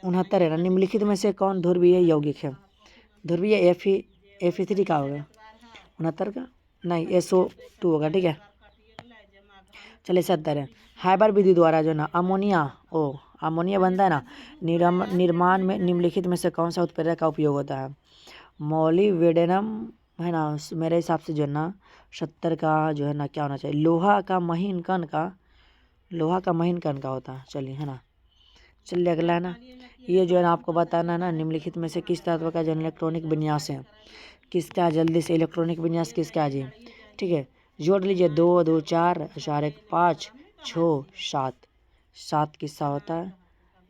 69 है ना, निम्नलिखित में से कौन ध्रुवीय यौगिक है? ध्रुवीय Fe3 का होगा 69 का, नहीं SO2 होगा, ठीक है। चलिए 70 है, हाइबर विधि द्वारा जो है ना अमोनिया बनता है ना, निर्माण में निम्नलिखित में से कौन सा उत्प्रेरक का उपयोग होता है? मोलिब्डेनम है ना, मेरे हिसाब से जो है ना 70 का जो है ना क्या होना चाहिए, लोहा का महीन कण का होता है, चलिए है ना। चलिए अगला है ना, ये जो है ना आपको बताना है ना निम्नलिखित में से किस तत्व का जो इलेक्ट्रॉनिक विन्यास है, किसका, जल्दी से इलेक्ट्रॉनिक विन्यास किसका है जी, ठीक है। जोड़ लीजिए 2 2 4 4 1 5 6 7 किसका होता है?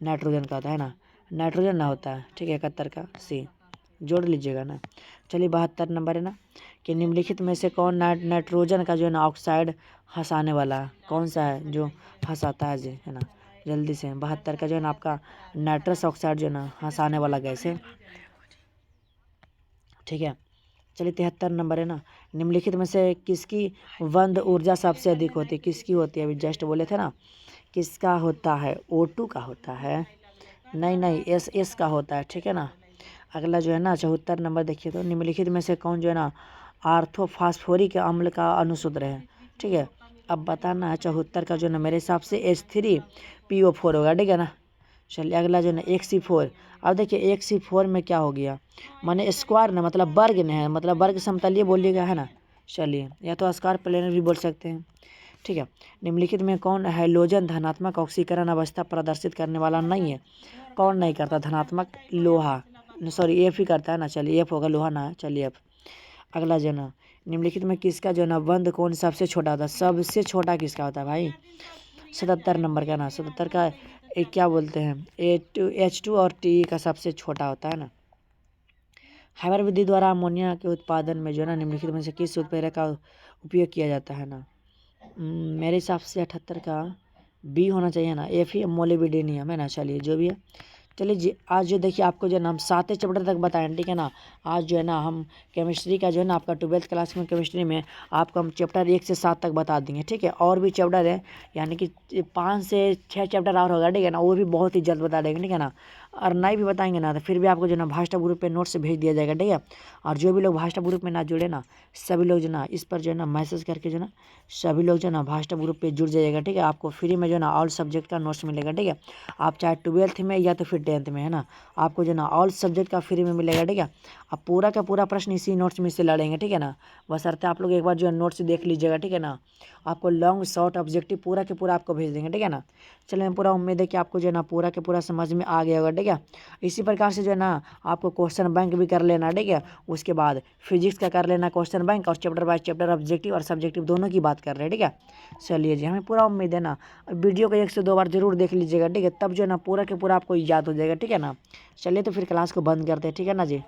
नाइट्रोजन का होता है ना, नाइट्रोजन ना होता है, ठीक है। 71 का सी जोड़ लीजिएगा ना। चलिए 72 नंबर है ना कि निम्नलिखित में से कौन नाइट्रोजन का जो है ना ऑक्साइड हंसाने वाला कौन सा है जो हंसाता है जी, है ना, जल्दी से। 72 का जो है ना आपका नाइट्रस ऑक्साइड जो है ना हंसाने वाला गैस है, ठीक है। चलिए 73 नंबर है ना, निम्नलिखित में से किसकी वंद ऊर्जा सबसे अधिक होती है, किसकी होती है? अभी जस्ट बोले थे ना किसका होता है, O2 का होता है, नहीं S का होता है, ठीक है ना। अगला जो है ना 74 नंबर देखिए, तो निम्नलिखित में से कौन जो है ना आर्थोफास्फोरिक अम्ल का अनुसूत्र है, ठीक है। अब बताना है 74 का जो है ना मेरे हिसाब से H3PO4 होगा, ठीक है ना। चलिए अगला जो है ना 1C4, अब देखिए 1C4 में क्या हो गया, माने स्क्वायर ना मतलब वर्ग ने है, मतलब वर्ग समतलीय बोलिएगा, है ना। चलिए या तो स्क्वायर प्लेनर भी बोल सकते हैं, ठीक है। निम्नलिखित में कौन हैलोजन धनात्मक ऑक्सीकरण अवस्था प्रदर्शित करने वाला नहीं है, कौन नहीं करता धनात्मक? लोहा, सॉरी F ही करता है ना, चलिए F होगा, लोहा ना है, चलिए F। अगला जो ना निम्नलिखित में किसका जो ना बंद कौन सबसे छोटा होता है, सबसे छोटा किसका होता है भाई? 77 नंबर का ना, 77 का क्या बोलते हैं H2 और TE का सबसे छोटा होता है ना। हाइबर विधि द्वारा अमोनिया के उत्पादन में जो है ना निम्नलिखित में से किस उत्प्रेरक का उपयोग किया जाता है ना? मेरे हिसाब से 78 का बी होना चाहिए ना, F ही मोलिब्डेनम है ना, चलिए जो भी है। चलिए जी आज जो देखिए आपको जो है ना हम 7वें चैप्टर तक बताएं, ठीक है ना। आज जो है ना हम केमिस्ट्री का जो है ना आपका 12th क्लास में केमिस्ट्री में आपको हम चैप्टर 1 से 7 तक बता देंगे, ठीक है। और भी चैप्टर है यानी कि 5 से 6 चैप्टर और होगा, ठीक है ना, वो भी बहुत ही जल्द बता देंगे, ठीक है ना। और नहीं भी बताएंगे ना तो फिर भी आपको जो है ना भास्टा ग्रुप पे नोट्स भेज दिया जाएगा, ठीक है। और जो भी लोग भास्टा ग्रुप में ना जुड़े ना सभी लोग जो ना इस पर जो है ना मैसेज करके जो ना सभी लोग जो ना भास्टा ग्रुप पे जुड़ जाइएगा, ठीक है। आपको फ्री में जो ना ऑल सब्जेक्ट का नोट्स मिलेगा, ठीक है। आप चाहे 12th में या तो फिर 10th में, है ना, आपको जो ना ऑल सब्जेक्ट का फ्री में मिलेगा, ठीक है। आप पूरा का पूरा प्रश्न इसी नोट्स में से लड़ेंगे, ठीक है ना। बशर्ते आप लोग एक बार जो है नोट्स देख लीजिएगा, ठीक है ना। आपको लॉन्ग शॉर्ट ऑब्जेक्टिव पूरा के पूरा आपको भेज देंगे, ठीक है ना। चलिए पूरा उम्मीद है कि आपको जो है ना पूरा के पूरा समझ में आ गया होगा, ठीक है। इसी प्रकार से जो है ना आपको क्वेश्चन बैंक भी कर लेना, ठीक है। उसके बाद फिजिक्स का कर लेना क्वेश्चन बैंक, और चैप्टर बाय चैप्टर ऑब्जेक्टिव और सब्जेक्टिव दोनों की बात कर रहे हैं, ठीक है। चलिए जी हमें पूरा उम्मीद है ना, वीडियो को 1 से 2 बार जरूर देख लीजिएगा, ठीक है। तब जो है ना पूरा के पूरा आपको याद हो जाएगा, ठीक है ना। चलिए तो फिर क्लास को बंद करते हैं, ठीक है ना जी।